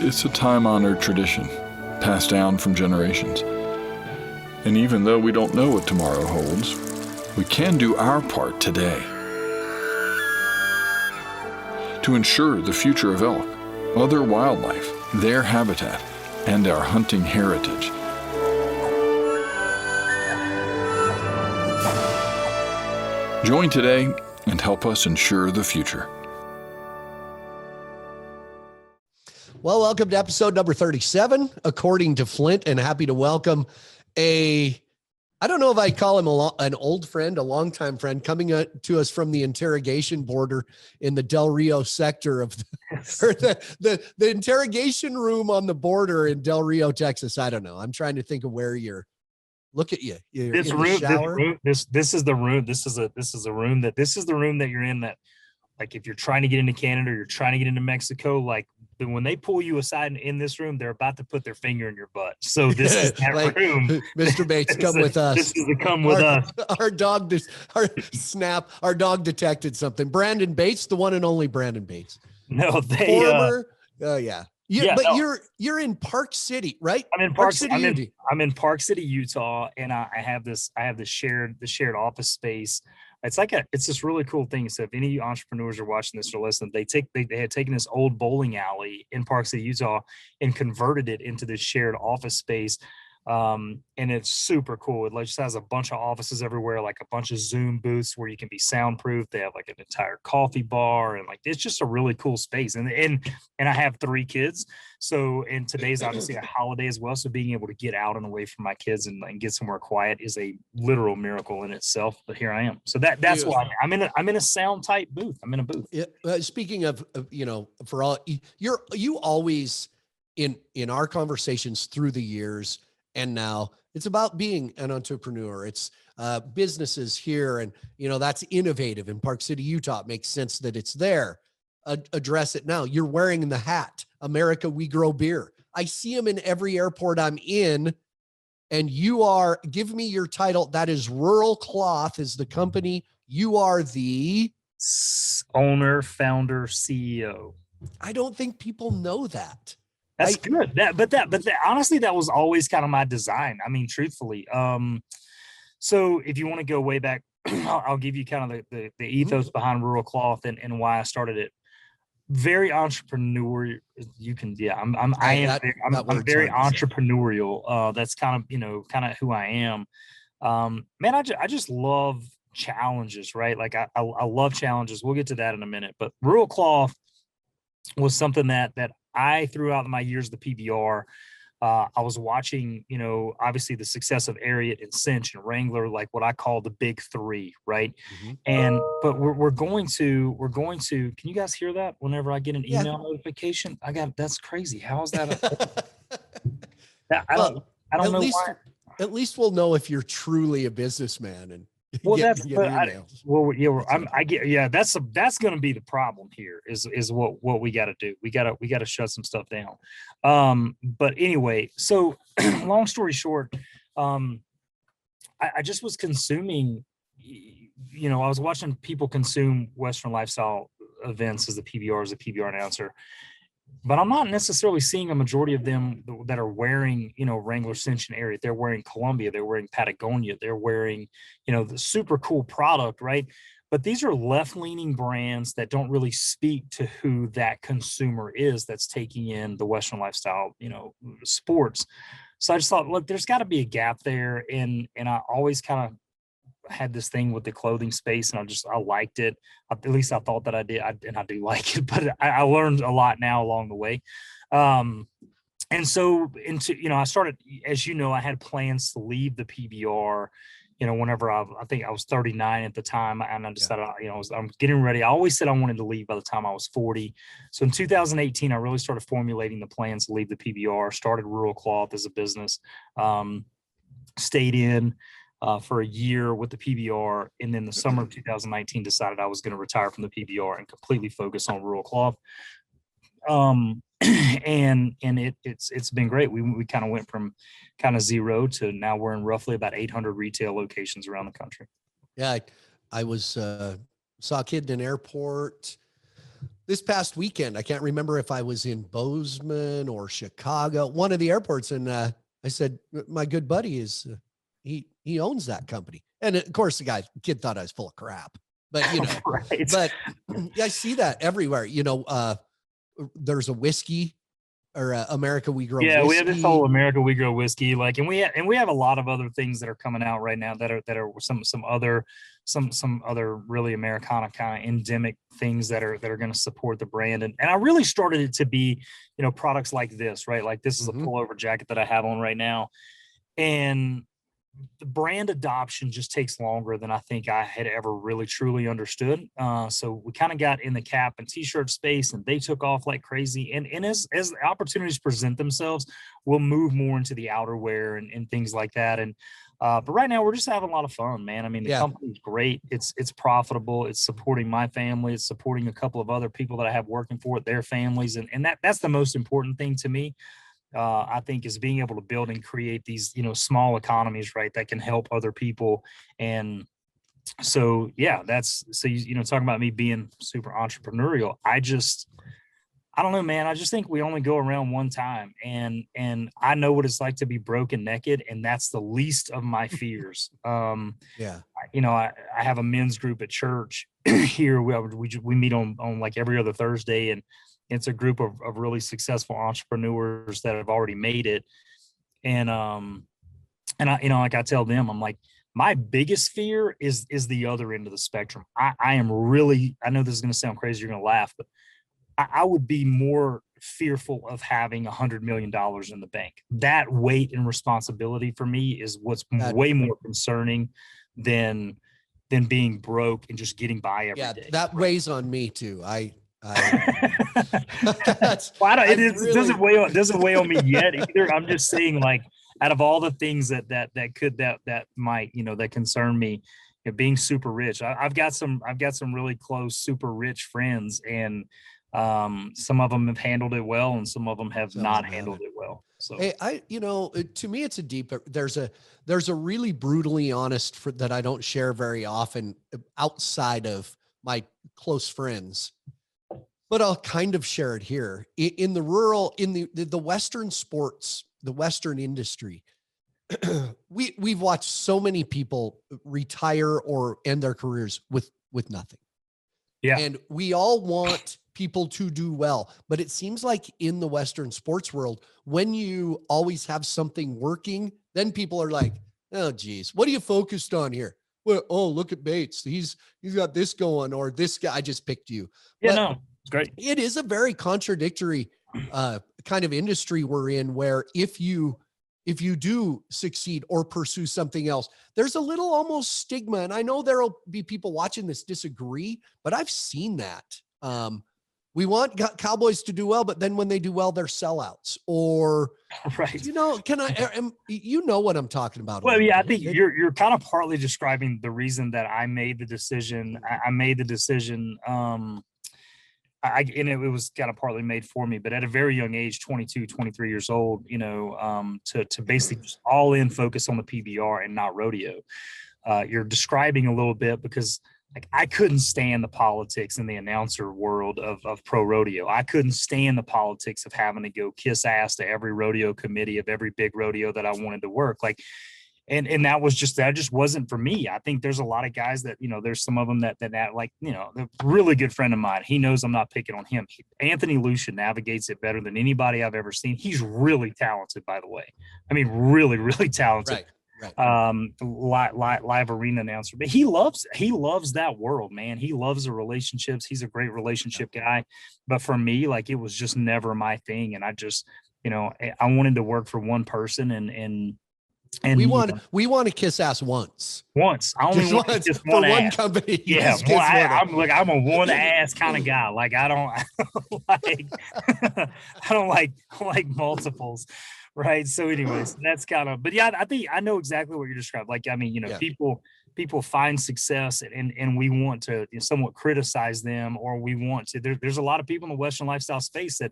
It's a time-honored tradition, passed down from generations. And even though we don't know what tomorrow holds, we can do our part today to ensure the future of elk, other wildlife, their habitat, and our hunting heritage. Join today and help us ensure the future. Well, welcome to episode number 37, according to Flint, and happy to welcome I don't know if I call him an old friend, a longtime friend, coming to us from the interrogation border in the Del Rio sector of the interrogation room on the border in Del Rio, Texas. I don't know. I'm trying to think of where you're. Look at you. You're this in room, the shower. This is the room. This is the room that you're in. That, like, if you're trying to get into Canada or you're trying to get into Mexico, like, when they pull you aside in this room, they're about to put their finger in your butt. So this is that like, room. Mr. Bates, come with us. This is the come with us. Our dog detected something. Brandon Bates, the one and only Brandon Bates. No, yeah. But no. You're in Park City, right? I'm in Park City. I'm in Park City, Utah, and I have the shared office space. It's this really cool thing. So if any entrepreneurs are watching this or listening, they had taken this old bowling alley in Park City, Utah, and converted it into this shared office space. And it's super cool. It just has a bunch of offices everywhere, like a bunch of Zoom booths where you can be soundproof. They have like an entire coffee bar, and like it's just a really cool space. And I have 3 kids, so and today's obviously a holiday as well. So being able to get out and away from my kids and get somewhere quiet is a literal miracle in itself. But here I am. So that's why I'm in a sound tight booth. I'm in a booth. Yeah, speaking of for all you always in our conversations through the years. And now it's about being an entrepreneur. It's businesses here. And, that's innovative in Park City, Utah. It makes sense that it's there. Address it now. You're wearing the hat, America, we grow beer. I see them in every airport I'm in. And give me your title. That is Rural Cloth is the company. You are the owner, founder, CEO. I don't think people know that. That's good. But honestly, that was always kind of my design. I mean, truthfully. So if you want to go way back, I'll give you kind of the ethos behind Rural Cloth and why I started it. Very entrepreneurial. I'm very entrepreneurial. That's kind of who I am. Man, I just love challenges, right? Like I love challenges. We'll get to that in a minute. But Rural Cloth was something that I, throughout my years of the PBR, I was watching, obviously the success of Ariat and Cinch and Wrangler, like what I call the big 3, right? Mm-hmm. But we're going to, can you guys hear that whenever I get an email notification? That's crazy. How is that? I don't know why. At least we'll know if you're truly a businessman and that's going to be the problem here is what we got to do. We got to shut some stuff down. But anyway, so long story short, I just was consuming, I was watching people consume Western lifestyle events as a PBR announcer. But I'm not necessarily seeing a majority of them that are wearing, Wrangler, Cinch, and Ariat. They're wearing Columbia. They're wearing Patagonia. They're wearing, the super cool product, right? But these are left-leaning brands that don't really speak to who that consumer is that's taking in the Western lifestyle, sports. So I just thought, look, there's got to be a gap there. And I always kind of had this thing with the clothing space, and I liked it. At least I thought that I did, and I do like it, but I learned a lot now along the way. And so I started, as I had plans to leave the PBR, whenever I think I was 39 at the time, and I decided, I'm getting ready. I always said I wanted to leave by the time I was 40. So in 2018, I really started formulating the plans to leave the PBR, started Rural Cloth as a business, stayed in for a year with the PBR, and then the summer of 2019 decided I was going to retire from the PBR and completely focus on Rural Cloth. And it's been great. We kind of went from kind of 0 to now we're in roughly about 800 retail locations around the country. Yeah, I was saw a kid in an airport this past weekend, I can't remember if I was in Bozeman or Chicago, one of the airports. And I said, my good buddy is, he owns that company. And of course the kid thought I was full of crap, but Right. but I see that everywhere. There's a whiskey or America We Grow whiskey. We have this whole America We Grow whiskey, like, and we have a lot of other things that are coming out right now that are some other really Americana kind of endemic things that are going to support the brand. And I really started it to be, products like this, right? Like this is a pullover jacket that I have on right now. And the brand adoption just takes longer than I think I had ever really truly understood. So we kind of got in the cap and t-shirt space, and they took off like crazy. And as opportunities present themselves, we'll move more into the outerwear and things like that. And but right now we're just having a lot of fun, man. I mean, the company's great. It's profitable. It's supporting my family. It's supporting a couple of other people that I have working for it, their families. And that's the most important thing to me. I think is being able to build and create these, small economies, right, that can help other people. And so, talking about me being super entrepreneurial, I don't know, man. I just think we only go around one time, and I know what it's like to be broke and naked, and that's the least of my fears. I have a men's group at church here. We meet on like every other Thursday, and it's a group of really successful entrepreneurs that have already made it. And like I tell them, I'm like, my biggest fear is the other end of the spectrum. I am really, I know this is going to sound crazy. You're going to laugh, but I would be more fearful of having $100 million in the bank. That weight and responsibility for me is what's way more concerning than being broke and just getting by every day. That weighs on me too. It doesn't weigh on me yet either. I'm just saying, like, out of all the things that might, that concern me, being super rich. I've got some really close, super rich friends, and some of them have handled it well, and some of them have not handled it well. So, hey, to me, it's a deeper. There's a really brutally honest that I don't share very often outside of my close friends. But I'll kind of share it here in the rural, in the Western sports, the Western industry. We've watched so many people retire or end their careers with nothing. Yeah. And we all want people to do well, but it seems like in the Western sports world, when you always have something working, then people are like, oh geez, what are you focused on here? Well, oh, look at Bates. He's got this going, or this guy, I just picked you. Yeah, no. It's great. It is a very contradictory kind of industry we're in, where if you do succeed or pursue something else, there's a little almost stigma. And I know there'll be people watching this disagree, but I've seen that. We want cowboys to do well, but then when they do well, they're sellouts. Or, right. You know what I'm talking about. Well, yeah, I think you're kind of partly describing the reason that I made the decision. I made the decision. And it was kind of partly made for me, but at a very young age, 22, 23 years old, to basically just all in focus on the PBR and not rodeo. You're describing a little bit because, like, I couldn't stand the politics in the announcer world of pro rodeo. I couldn't stand the politics of having to go kiss ass to every rodeo committee of every big rodeo that I wanted to work. Like, and that just wasn't for me. I think there's a lot of guys that, there's some of them that like, a really good friend of mine. He knows I'm not picking on him. Anthony Lucia navigates it better than anybody I've ever seen. He's really talented, by the way. I mean, really, really talented. Right. Live arena announcer, but he loves that world, man. He loves the relationships. He's a great relationship guy. But for me, like, it was just never my thing. And I just, I wanted to work for one person, and we want to kiss ass once. I only want to kiss one company. Yeah, I'm a one ass kind of guy. Like, I don't like multiples. Right. So anyways, that's kind of, but yeah, I think I know exactly what you're describing. Like, I mean, people find success and we want to somewhat criticize them, or we want to, there's a lot of people in the Western lifestyle space that,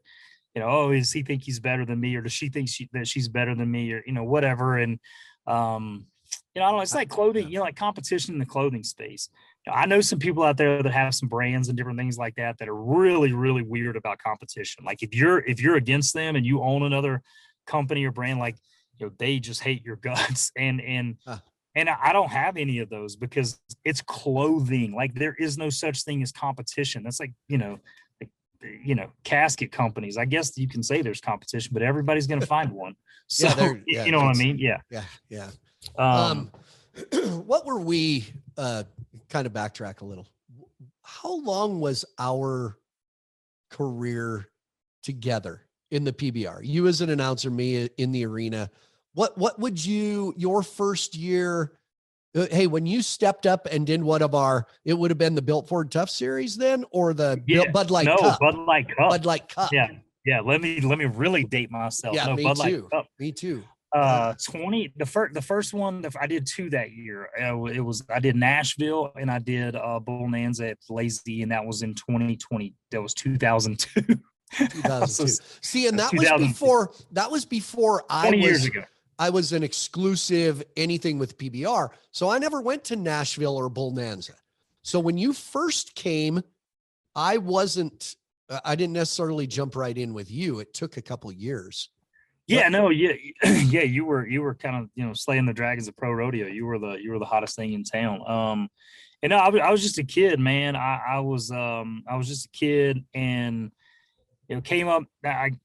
does he think he's better than me, or does she think that she's better than me, or, whatever. And, I don't know, it's like clothing, like competition in the clothing space. I know some people out there that have some brands and different things like that are really, really weird about competition. Like if you're against them and you own another company or brand, like, they just hate your guts. And I don't have any of those because it's clothing. Like there is no such thing as competition. That's like, casket companies. I guess you can say there's competition, but everybody's going to find one. So, you know what I mean? Yeah. Yeah. Um, What were we, kind of backtrack a little. How long was our career together in the PBR? You as an announcer, me in the arena. What would your first year, hey, when you stepped up and did it would have been the Built Ford Tough series then, or the Bud Light Cup? Bud Light Cup. Bud Light Cup. Yeah. Let me really date myself. Yeah, no, me Bud too. Light Cup. Me too. The first one I did 2 that year. I did Nashville and I did Bonanza at Lazy, and that was in 2020. That was 2002. 2002. See, and that was before I 20 years ago. I was an exclusive anything with PBR. So I never went to Nashville or Bonanza. So when you first came, I didn't necessarily jump right in with you. It took a couple of years. Yeah, no, yeah. You were kind of, slaying the dragons of pro rodeo. You were the hottest thing in town. And no, I was just a kid, man. I was just a kid, and came up.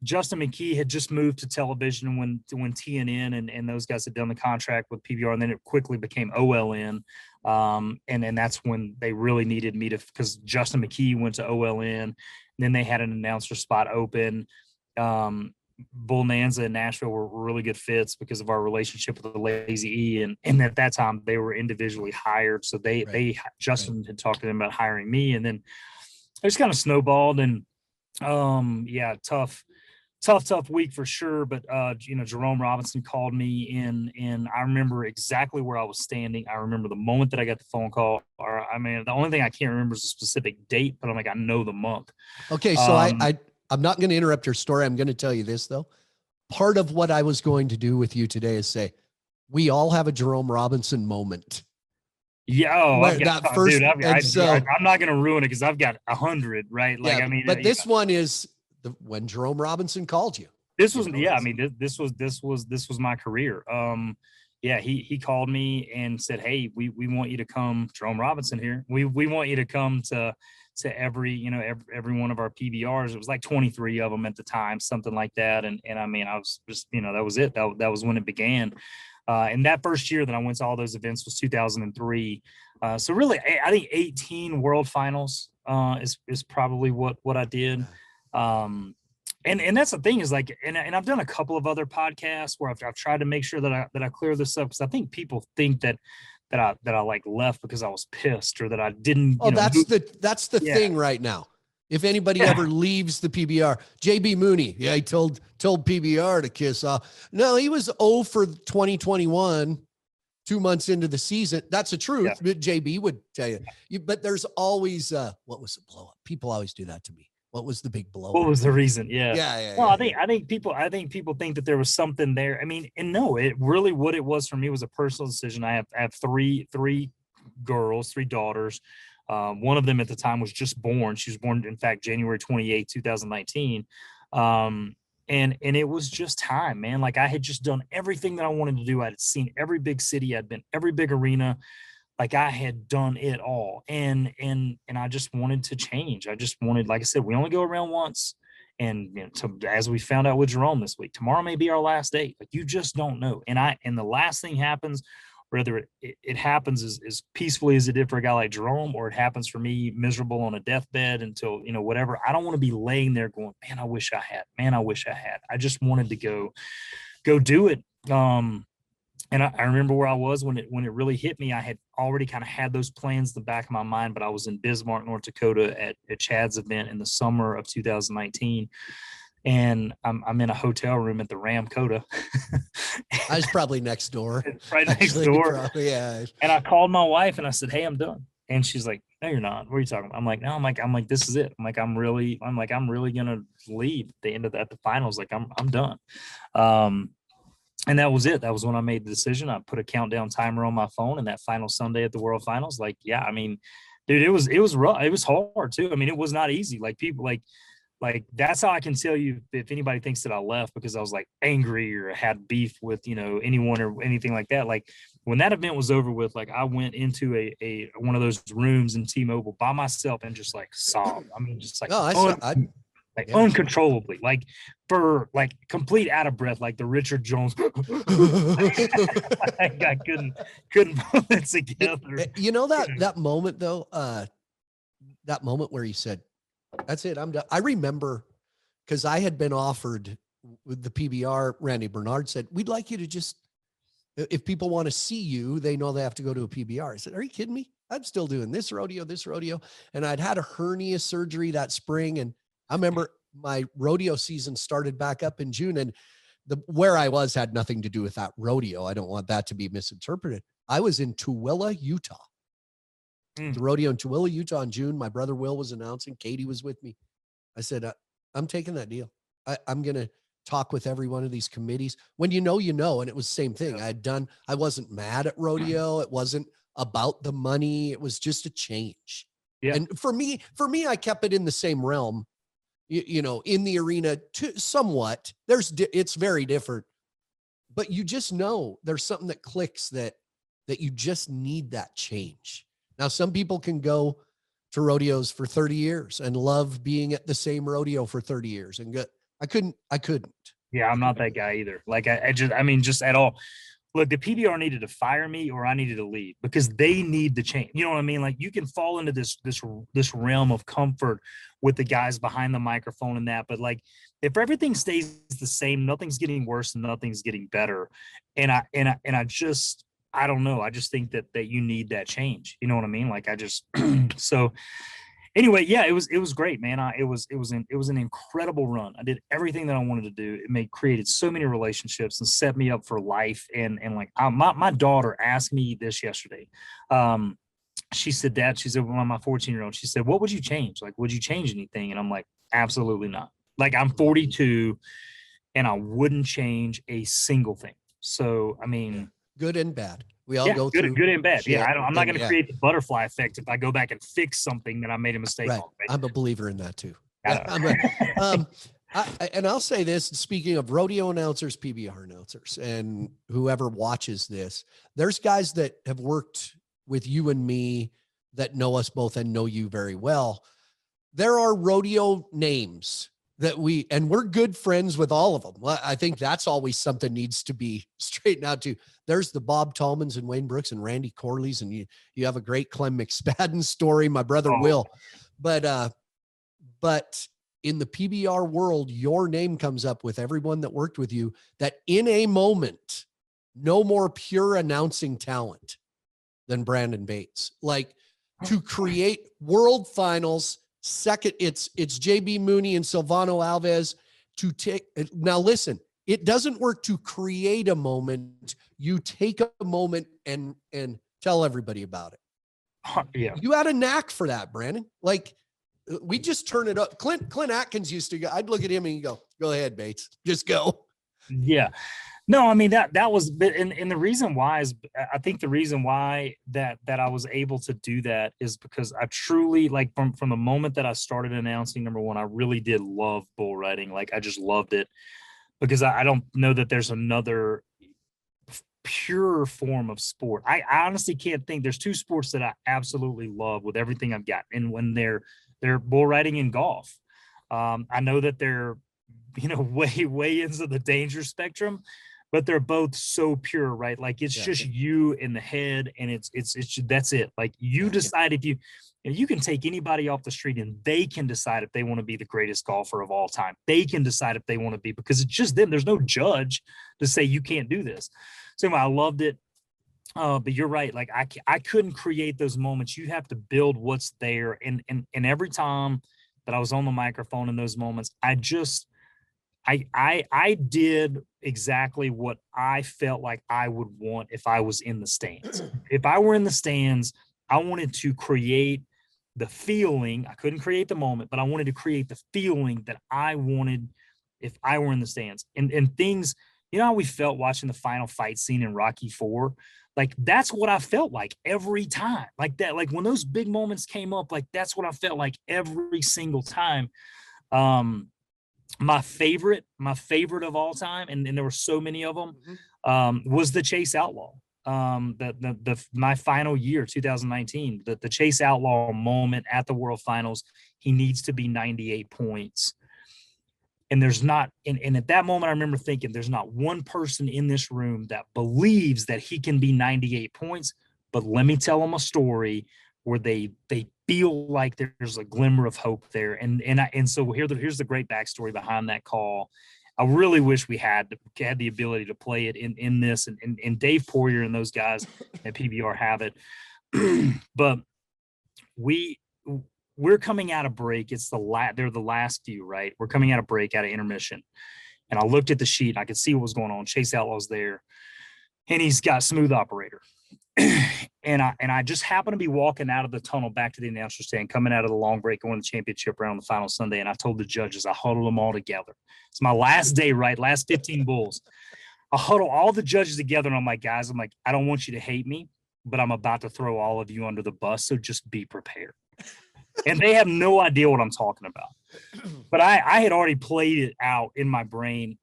Justin McKee had just moved to television when TNN and those guys had done the contract with PBR, and then it quickly became OLN. And then that's when they really needed me because Justin McKee went to OLN, and then they had an announcer spot open. Bonanza and Nashville were really good fits because of our relationship with the Lazy E, and at that time they were individually hired. So Justin had talked to them about hiring me, and then it just kind of snowballed. And tough week for sure. But Jerome Robinson called me in, and I remember exactly where I was standing. I remember the moment that I got the phone call. Or the only thing I can't remember is a specific date, but I'm like, I know the month. Okay, so I'm not going to interrupt your story. I'm going to tell you this, though. Part of what I was going to do with you today is say, we all have a Jerome Robinson moment. Yeah. I'm not going to ruin it because I've got 100, right? But this one is when Jerome Robinson called you. This was my career. He called me and said, hey, we want you to come. Jerome Robinson here. We want you to come to every one of our PBRs. It was like 23 of them at the time, something like that. And I was just, that was it. That was when it began. And that first year that I went to all those events was 2003. So really, I think 18 World Finals is probably what I did. And that's the thing is like, and I've done a couple of other podcasts where I've tried to make sure that I clear this up, because I think people think that I like left because I was pissed or that I didn't. That's the thing right now. If anybody ever leaves the PBR, JB Mooney, he told PBR to kiss off. No, he was 0 for 2021, 2 months into the season. That's the truth. Yeah. But JB would tell you. But there's always what was the blow up? People always do that to me. What was the big blow up? What was the reason? Yeah. Well, yeah. I think people think that there was something there. And no, it really, what it was for me was a personal decision. I have three girls, 3 daughters. One of them at the time was just born. She was born, in fact, January 28, 2019. And it was just time, man. Like I had just done everything that I wanted to do. I had seen every big city. I'd been every big arena. Like I had done it all. And I just wanted to change. I just wanted, like I said, we only go around once. And as we found out with Jerome this week, tomorrow may be our last day. Like you just don't know. And the last thing happens, whether it happens as peacefully as it did for a guy like Jerome, or it happens for me miserable on a deathbed until, whatever. I don't want to be laying there going, man, I wish I had. I just wanted to go do it. And I remember where I was when it really hit me. I had already kind of had those plans in the back of my mind, but I was in Bismarck, North Dakota at Chad's event in the summer of 2019. And I'm in a hotel room at the Ramkota. I was probably next door. Right next door. Probably, yeah. And I called my wife and I said, hey, I'm done. And she's like, no, you're not. What are you talking about? I'm like, no, I'm like, this is it. I'm really going to leave at the end of the finals. Like I'm done. And that was it. That was when I made the decision. I put a countdown timer on my phone, and that final Sunday at the World Finals, like, yeah, I mean, dude, it was rough. It was hard too. I mean, it was not easy. Like people like that's how I can tell you if anybody thinks that I left because I was like angry or had beef with, you know, anyone or anything like that. Like when that event was over with, like I went into a one of those rooms in T-Mobile by myself and just like sobbed. I mean, just like Yeah. uncontrollably, like for like complete out of breath, like the Richard Jones. I couldn't put it together. You know that moment though, that moment where he said, "That's it, I'm done." I remember because I had been offered with the PBR. Randy Bernard said, "We'd like you to just, if people want to see you, they know they have to go to a PBR." I said, "Are you kidding me? I'm still doing this rodeo, and I'd had a hernia surgery that spring, and I remember my rodeo season started back up in June, and where I was had nothing to do with that rodeo. I don't want that to be misinterpreted. I was in Tooele, Utah. The rodeo in Tooele, Utah in June. My brother Will was announcing. Katie was with me. I said, I'm taking that deal. I'm going to talk with every one of these committees. When you know, and it was the same thing. I wasn't mad at rodeo. It wasn't about the money. It was just a change. Yeah. And for me, I kept it in the same realm. You know, in the arena somewhat, it's very different, but you just know there's something that clicks that you just need that change. Now, some people can go to rodeos for 30 years and love being at the same rodeo for 30 years and good. I couldn't. Yeah. I'm not that guy either. Like just at all. Look, the PBR needed to fire me or I needed to leave because they need the change. You know what I mean? Like you can fall into this realm of comfort with the guys behind the microphone and that. But like if everything stays the same, nothing's getting worse and nothing's getting better. And I don't know. I just think that you need that change. You know what I mean? Like so anyway, yeah, it was great, man. It was an incredible run. I did everything that I wanted to do. It created so many relationships and set me up for life. And like my daughter asked me this yesterday. She said, "Dad," she said, "Well, my 14-year-old," she said, "What would you change? Like, would you change anything?" And I'm like, absolutely not. Like I'm 42 and I wouldn't change a single thing. So, I mean, good and bad. We all go through good and bad. Yeah, I'm not going to create the butterfly effect if I go back and fix something that I made a mistake on. Right? I'm a believer in that too. And I'll say this, speaking of rodeo announcers, PBR announcers, and whoever watches this, there's guys that have worked with you and me that know us both and know you very well. There are rodeo names that we're good friends with all of them. Well, I think that's always something needs to be straightened out too. There's the Bob Tallmans and Wayne Brooks and Randy Corley's, and you have a great Clem McSpadden story, my brother Will. But in the PBR world, your name comes up with everyone that worked with you, that in a moment, no more pure announcing talent than Brandon Bates. Like to create world finals. Second, it's JB Mooney and Silvano Alves to take. Now listen, it doesn't work to create a moment. You take a moment and tell everybody about it. Yeah. You had a knack for that, Brandon. Like we just turn it up. Clint Atkins used to go, I'd look at him and go ahead, Bates, just go. Yeah. No, I mean that was, and the reason why is, I think the reason why that I was able to do that is because I truly, like from the moment that I started announcing, number one, I really did love bull riding. Like I just loved it because I don't know that there's another pure form of sport. I honestly can't think. There's two sports that I absolutely love with everything I've got, and when they're bull riding and golf. I know that they're way into the danger spectrum, but they're both so pure, right? Like it's just you in the head, and it's that's it. Like you decide if you can take anybody off the street and they can decide if they want to be the greatest golfer of all time. They can decide if they want to be, because it's just them. There's no judge to say you can't do this. So anyway, I loved it. But you're right. Like I couldn't create those moments. You have to build what's there. And every time that I was on the microphone in those moments, I did exactly what I felt like I would want if I was in the stands. If I were in the stands, I wanted to create the feeling. I couldn't create the moment, but I wanted to create the feeling that I wanted if I were in the stands. And things, You know how we felt watching the final fight scene in Rocky IV? Like, that's what I felt like every time. Like that, like when those big moments came up, like that's what I felt like every single time. My favorite of all time, and there were so many of them, was the Chase Outlaw. My final year, 2019, the Chase Outlaw moment at the World Finals. He needs to be 98 points. And there's not, and at that moment, I remember thinking, there's not one person in this room that believes that he can be 98 points. But let me tell them a story where they feel like there's a glimmer of hope there. And so here's the great backstory behind that call. I really wish we had the ability to play it in this, and Dave Poirier and those guys at PBR have it. But we're coming out of break. They're the last few, right? We're coming out of break, out of intermission. And I looked at the sheet. I could see what was going on. Chase Outlaw's there, and he's got smooth operator. and I just happened to be walking out of the tunnel back to the announcer stand, coming out of the long break, going to the championship round on the final Sunday. And I told the judges, I huddled them all together. It's my last day, right? Last 15 bulls. I huddle all the judges together, and I'm like, guys, I don't want you to hate me, but I'm about to throw all of you under the bus. So just be prepared. And they have no idea what I'm talking about. But I had already played it out in my brain.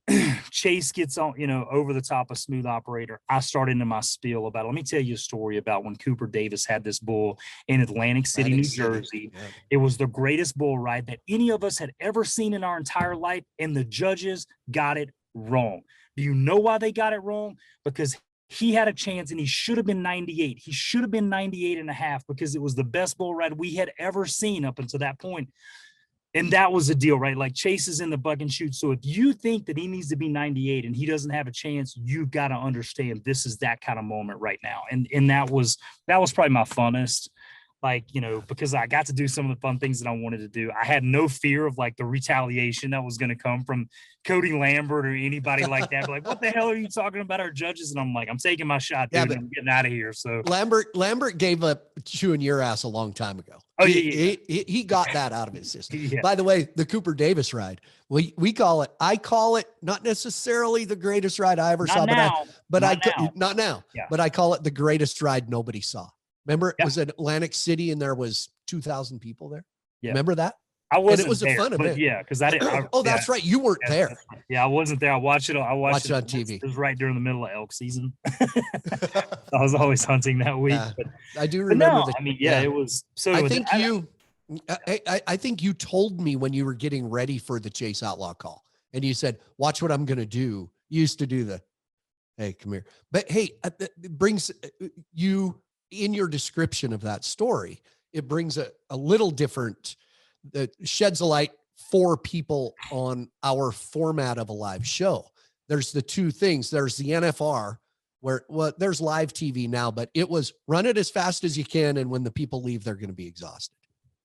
Chase gets on, over the top of smooth operator. I start into my spiel about, let me tell you a story about when Cooper Davis had this bull in Atlantic City, New Jersey. Yeah. It was the greatest bull ride that any of us had ever seen in our entire life. And the judges got it wrong. Do you know why they got it wrong? Because he had a chance, and he should have been 98. He should have been 98 and a half, because it was the best bull ride we had ever seen up until that point. And that was the deal, right? Like, Chase is in the buck and shoot. So if you think that he needs to be 98 and he doesn't have a chance, you've got to understand this is that kind of moment right now. And that was probably my funnest. Because I got to do some of the fun things that I wanted to do. I had no fear of the retaliation that was going to come from Cody Lambert or anybody like that. Like, what the hell are you talking about our judges? And I'm like, I'm taking my shot, dude. Yeah, I'm getting out of here. So Lambert gave up chewing your ass a long time ago. Oh, he got that out of his system. Yeah. By the way, the Cooper Davis ride, I call it not necessarily the greatest ride I ever saw, but I call it the greatest ride nobody saw. Remember, it was at Atlantic City, and there was 2,000 people there. Yeah. Remember that? I wasn't. And it was there, a fun event. Yeah, because I didn't. That's right. You weren't there. Yeah, I wasn't there. I watched it on TV. It was right during the middle of elk season. I was always hunting that week. But I do remember. It was. So I think you told me when you were getting ready for the Chase Outlaw call, and you said, "Watch what I'm going to do." You used to do the, "Hey, come here." But hey, it brings you. In your description of that story, it brings a little different, that sheds a light for people on our format of a live show. There's the two things. There's the NFR, where there's live TV now, but it was run it as fast as you can, and when the people leave, they're going to be exhausted.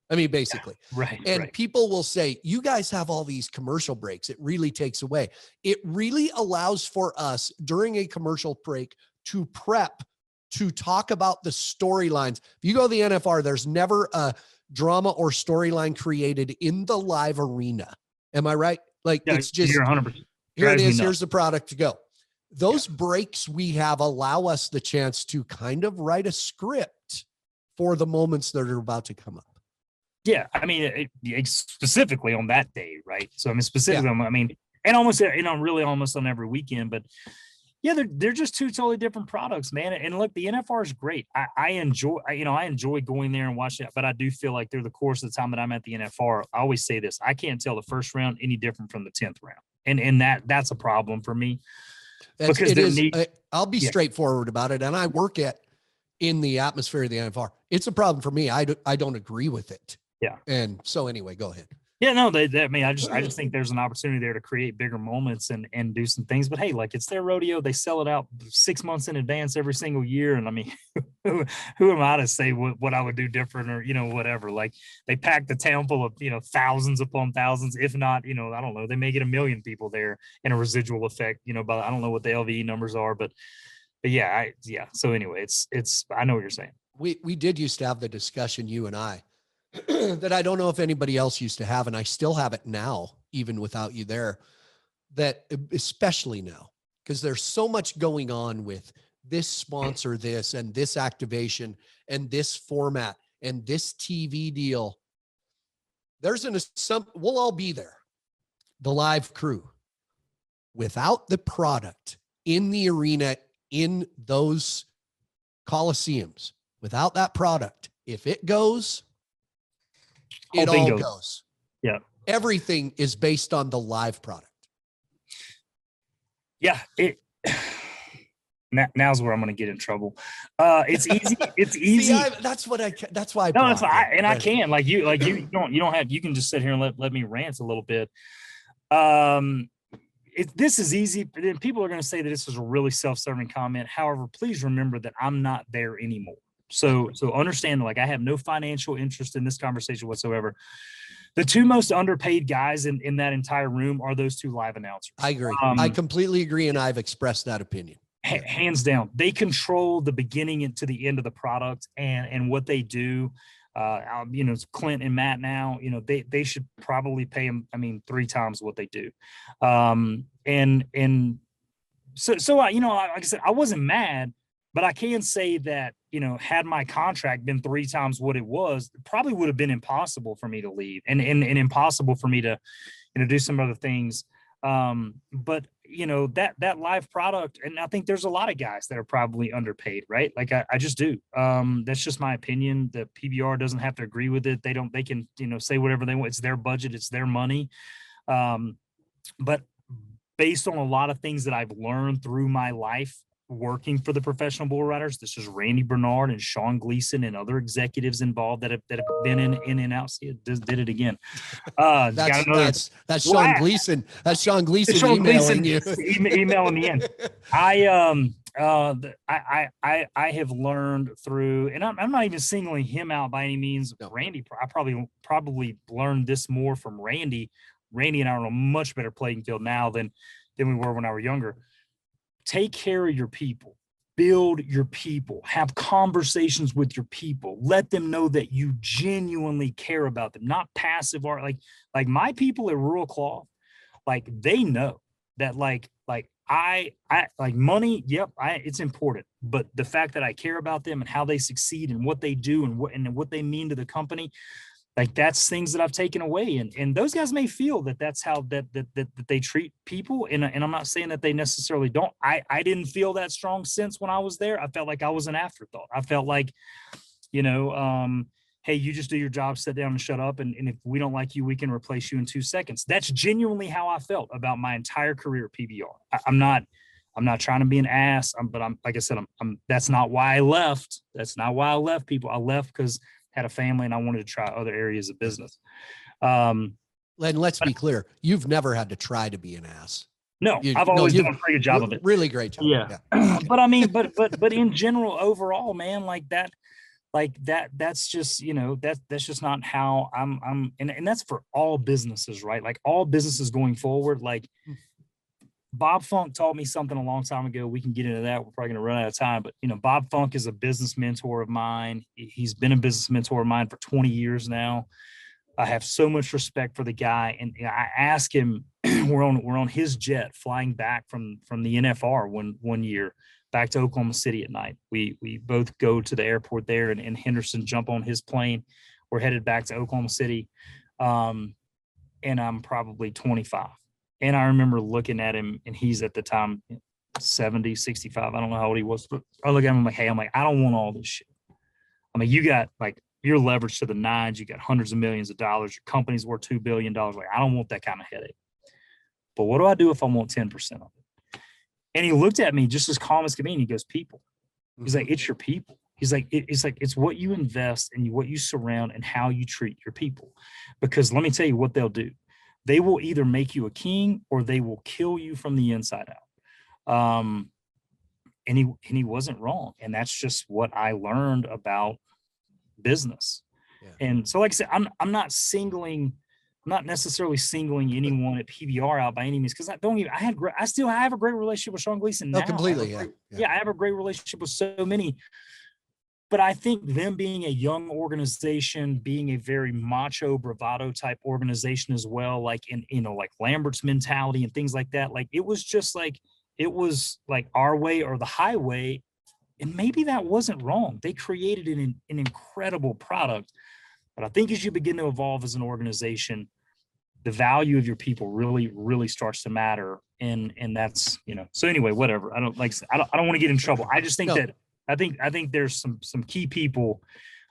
I mean, basically. Yeah, right. And people will say, you guys have all these commercial breaks. It really takes away. It really allows for us during a commercial break to prep, to talk about the storylines. If you go to the NFR, there's never a drama or storyline created in the live arena. Am I right? It's just, you're 100%. Here it is. Here's the product to go. Those breaks we have allow us the chance to kind of write a script for the moments that are about to come up. Yeah. I mean, specifically on that day, right? So, specifically, and almost on every weekend, but yeah, they're just two totally different products, man. And look, the NFR is great. I enjoy going there and watching it, but I do feel like through the course of the time that I'm at the NFR, I always say this: I can't tell the first round any different from the 10th round, and that's a problem for me. I'll be straightforward about it, and I work in the atmosphere of the NFR. It's a problem for me. I don't agree with it. Yeah. And so anyway, go ahead. Yeah, no, I just think there's an opportunity there to create bigger moments and do some things. But hey, it's their rodeo. They sell it out 6 months in advance every single year. And who am I to say what I would do different or, whatever? They pack the town full of, thousands upon thousands, if not, I don't know, they may get 1 million people there in a residual effect, but I don't know what the LVE numbers are, but yeah. So anyway, it's, I know what you're saying. We did used to have the discussion, you and I, that I don't know if anybody else used to have, and I still have it now, even without you there, that especially now, because there's so much going on with this sponsor, this and this activation and this format and this TV deal. We'll all be there, the live crew. Without the product in the arena, in those coliseums, without that product, if it goes, it all goes. Yeah. Everything is based on the live product. Yeah. Now's where I'm going to get in trouble. It's easy. It's easy. See, that's why. No, that's why. And I can you don't have, you can just sit here and let me rant a little bit. This is easy. People are going to say that this is a really self-serving comment. However, please remember that I'm not there anymore. So understand, like, I have no financial interest in this conversation whatsoever. The two most underpaid guys in that entire room are those two live announcers. I agree. I completely agree. And I've expressed that opinion. Hands down. They control the beginning and to the end of the product and what they do. It's Clint and Matt now, they should probably pay them, 3 times what they do. So like I said, I wasn't mad, but I can say that, had my contract been 3 times what it was, it probably would have been impossible for me to leave and impossible for me to, do some other things. But that live product, and I think there's a lot of guys that are probably underpaid, right? Like I just do. That's just my opinion. The PBR doesn't have to agree with it. They can, say whatever they want. It's their budget. It's their money. But based on a lot of things that I've learned through my life working for the professional bull riders, this is Randy Bernard and Sean Gleason and other executives involved that have been in and out. See, it did it again. That's Sean Gleason. That's Sean Gleason emailing you. Emailing me in. I have learned through, and I'm not even singling him out by any means. No. Randy, I probably learned this more from Randy. Randy and I are on a much better playing field now than we were when I was younger. Take care of your people, build your people, have conversations with your people, let them know that you genuinely care about them, not passive art. Like my people at Rural Cloth, like they know that like I like money. Yep. It's important, but the fact that I care about them and how they succeed and what they do and what they mean to the company, like that's things that I've taken away. And those guys may feel that that's how that they treat people. And I'm not saying that they necessarily don't. I didn't feel that strong sense when I was there. I felt like I was an afterthought. I felt like, hey, you just do your job, sit down and shut up. And if we don't like you, we can replace you in 2 seconds. That's genuinely how I felt about my entire career at PBR. I'm not trying to be an ass, but I'm, like I said, that's not why I left. That's not why I left, people. I left because had a family and I wanted to try other areas of business. And let's be clear. You've never had to try to be an ass. No, I've always done a pretty good job of it. Really great job. Yeah. But but in general, overall, man, that's just, that's just not how I'm, and that's for all businesses, right? Like all businesses going forward, like Bob Funk taught me something a long time ago. We can get into that. We're probably going to run out of time, but Bob Funk is a business mentor of mine. He's been a business mentor of mine for 20 years now. I have so much respect for the guy. And I asked him, we're on his jet flying back from the NFR one year back to Oklahoma City at night. We both go to the airport there and Henderson jump on his plane. We're headed back to Oklahoma City. And I'm probably 25. And I remember looking at him, and he's at the time 70, 65. I don't know how old he was, but I look at him, I'm like, I don't want all this shit. You got like your leverage to the nines, you got hundreds of millions of dollars, your company's worth $2 billion. Like, I don't want that kind of headache. But what do I do if I want 10% of it? And he looked at me just as calm as could be, and he goes, people. He's like, it's your people. He's like, it's what you invest and what you surround and how you treat your people. Because let me tell you what they'll do. They will either make you a king or they will kill you from the inside out. And he wasn't wrong. And that's just what I learned about business. Yeah. And so, like I said, I'm not necessarily singling anyone at PBR out by any means, because I still have a great relationship with Sean Gleason now. Oh, completely. I have a great relationship with so many. But I think them being a young organization, being a very macho, bravado type organization as well, like like Lambert's mentality and things like that, like it was just like it was like our way or the highway. And maybe that wasn't wrong. They created an incredible product. But I think as you begin to evolve as an organization, the value of your people really, really starts to matter. And that's, so anyway, whatever. I don't want to get in trouble. I just think that I think there's some key people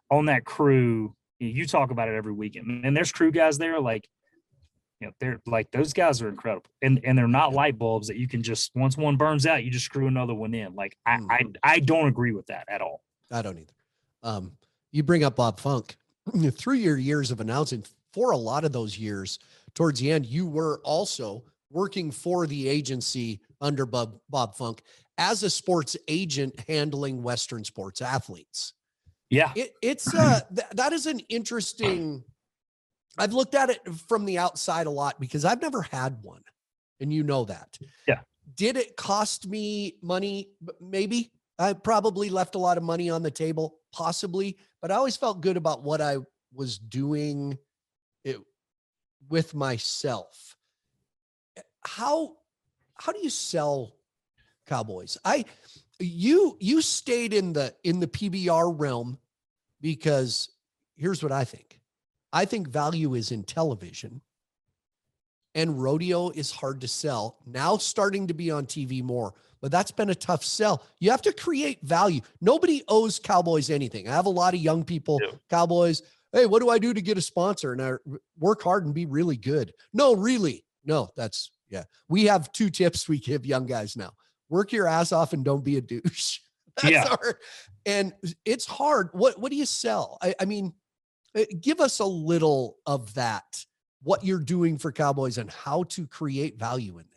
on that crew. You talk about it every weekend, and there's crew guys there. Like, they're like, those guys are incredible, and they're not light bulbs that you can just, once one burns out, you just screw another one in. Like, I don't agree with that at all. I don't either. You bring up Bob Funk. Through your years of announcing, for a lot of those years, towards the end, you were also working for the agency under Bob Funk as a sports agent handling Western sports athletes. Yeah. It's that is an interesting, I've looked at it from the outside a lot because I've never had one. And you know that. Yeah. Did it cost me money? Maybe. I probably left a lot of money on the table, possibly, but I always felt good about what I was doing it with myself. How do you sell Cowboys? You stayed in the PBR realm because here's what I think. I think value is in television, and rodeo is hard to sell. Now starting to be on TV more, but that's been a tough sell. You have to create value. Nobody owes Cowboys anything. I have a lot of young people, Cowboys. Hey, what do I do to get a sponsor? And I work hard and be really good. No, really. No, we have 2 tips we give young guys now. Work your ass off and don't be a douche. And it's hard. What do you sell? I mean, give us a little of that, what you're doing for Cowboys and how to create value in it.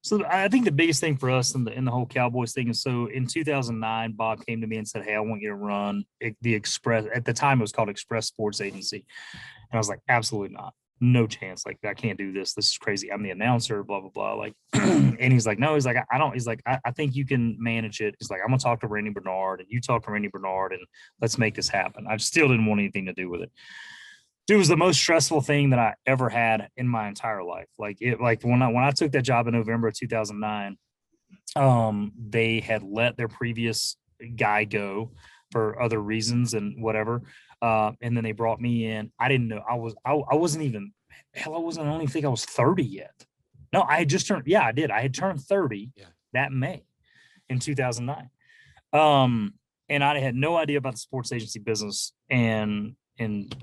So I think the biggest thing for us in the whole Cowboys thing is, so in 2009, Bob came to me and said, hey, I want you to run the Express. At the time, it was called Express Sports Agency. And I was like, absolutely not. No chance. Like, I can't do this. This is crazy. I'm the announcer, blah, blah, blah. Like, and he's like, no, he's like, I don't, he's like, I think you can manage it. He's like, I'm going to talk to Randy Bernard, and you talk to Randy Bernard, and let's make this happen. I still didn't want anything to do with it. It was the most stressful thing that I ever had in my entire life. Like when I took that job in November of 2009, they had let their previous guy go for other reasons and whatever. And then they brought me in. I didn't know I wasn't even, I don't even think I was 30 yet. No, I had just turned. Yeah, I did. I had turned 30 that May in 2009. And I had no idea about the sports agency business, and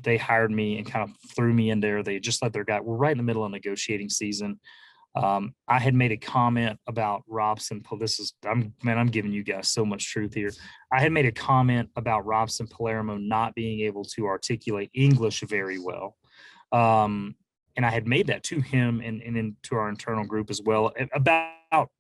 they hired me and kind of threw me in there. They just let their guy. We're right in the middle of negotiating season. I had made a comment about Robson. I'm giving you guys so much truth here. I had made a comment about Robson Palermo not being able to articulate English very well. And I had made that to him and to our internal group as well about,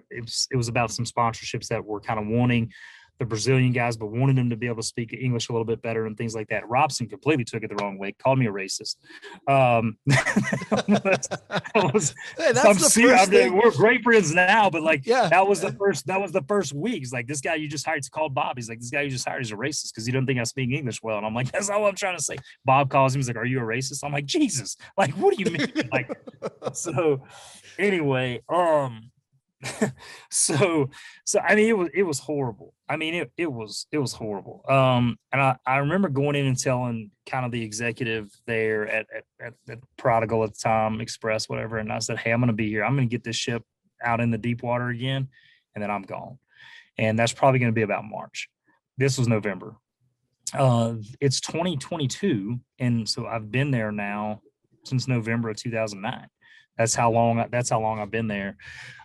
it was about some sponsorships that were kind of wanting the Brazilian guys, but wanted them to be able to speak English a little bit better and things like that. Robson completely took it the wrong way, called me a racist. We're great friends now, but that was the first week. He's like, this guy you just hired, to call Bob. He's like, this guy you just hired is a racist because he doesn't think I speak English well. And I'm like, that's not what I'm trying to say. Bob calls him. He's like, are you a racist? I'm like, Jesus, like, what do you mean? So anyway, so I mean, it was horrible. I mean, it was horrible. And I remember going in and telling kind of the executive there at Prodigal at the time, Express, whatever. And I said, hey, I'm going to be here. I'm going to get this ship out in the deep water again, and then I'm gone. And that's probably going to be about March. This was November. It's 2022. And so I've been there now since November of 2009. That's how long I've been there.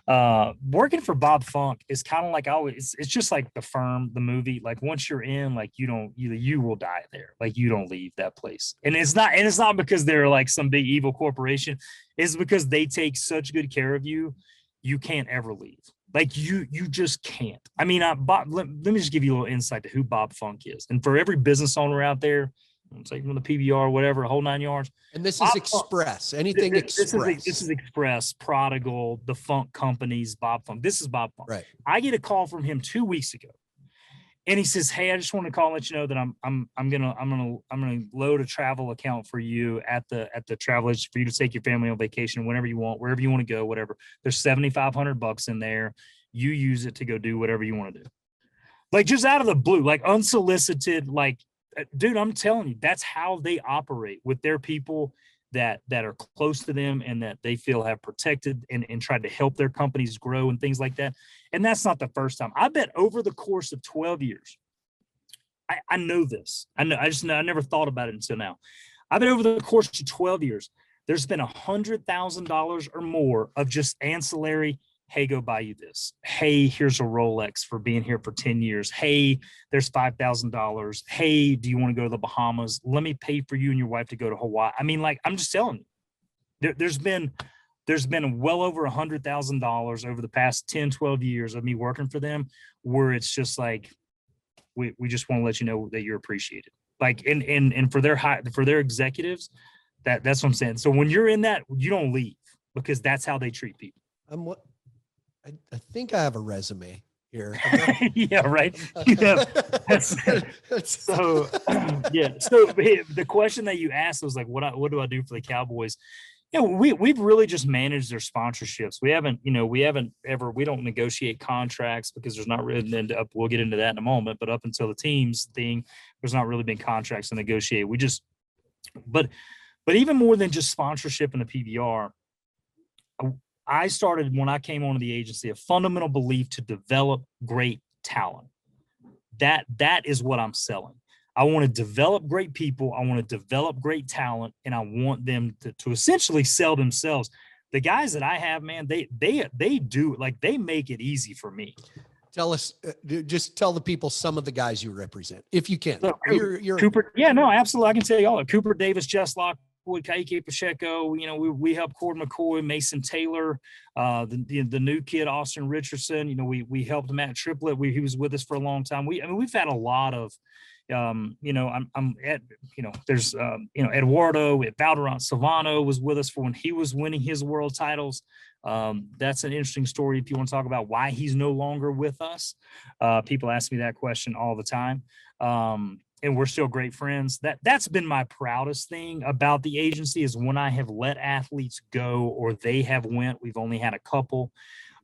Working for Bob Funk is kind of like it's just like The Firm, the movie. Like, once you're in, like, you will die there. Like, you don't leave that place. And it's not because they're like some big evil corporation. It's because they take such good care of you. You can't ever leave. Like, you just can't. I mean, Bob, let me just give you a little insight to who Bob Funk is. And for every business owner out there, take from the PBR, whatever, a whole 9 yards. And this is Express. Anything Express. This is Express, Prodigal, the Funk companies, Bob Funk. This is Bob Funk. Right. I get a call from him 2 weeks ago. And he says, "Hey, I just want to call and let you know that I'm gonna load a travel account for you at the travel agency for you to take your family on vacation whenever you want, wherever you want to go, whatever. There's $7,500 in there. You use it to go do whatever you want to do." Like just out of the blue, like unsolicited, like, dude, I'm telling you, that's how they operate with their people that are close to them and that they feel have protected and tried to help their companies grow and things like that. And that's not the first time. I bet over the course of 12 years, I know this. I never thought about it until now. I bet over the course of 12 years, there's been $100,000 or more of just ancillary. Hey, go buy you this. Hey, here's a Rolex for being here for 10 years. Hey, there's $5,000. Hey, do you want to go to the Bahamas? Let me pay for you and your wife to go to Hawaii. I mean, like, I'm just telling you, there's been well over $100,000 over the past 10, 12 years of me working for them, where it's just like, we just want to let you know that you're appreciated. Like, and for their executives, that's what I'm saying. So when you're in that, you don't leave, because that's how they treat people. I think I have a resume here. Yeah, right. Yeah. So yeah. So the question that you asked was like, what do I do for the Cowboys? Yeah, we've really just managed their sponsorships. We don't negotiate contracts because there's not really, we'll get into that in a moment, but up until the teams thing, there's not really been contracts to negotiate. But even more than just sponsorship in the PBR, I started, when I came onto the agency, a fundamental belief to develop great talent. That is what I'm selling. I want to develop great people. I want to develop great talent, and I want them to essentially sell themselves. The guys that I have, man, they do, like, they make it easy for me. Tell us, just tell the people some of the guys you represent, if you can. So, you're Cooper. Yeah, no, absolutely. I can tell you all. Cooper Davis, Jess Lockwood, Kaike Pacheco. We helped Cord McCoy, Mason Taylor, the new kid Austin Richardson. We helped Matt Triplett. He was with us for a long time. We've had a lot of. There's Eduardo, Valderrama Silvano was with us for when he was winning his world titles. That's an interesting story if you want to talk about why he's no longer with us. People ask me that question all the time. And we're still great friends. That's been my proudest thing about the agency, is when I have let athletes go or they have went. We've only had a couple.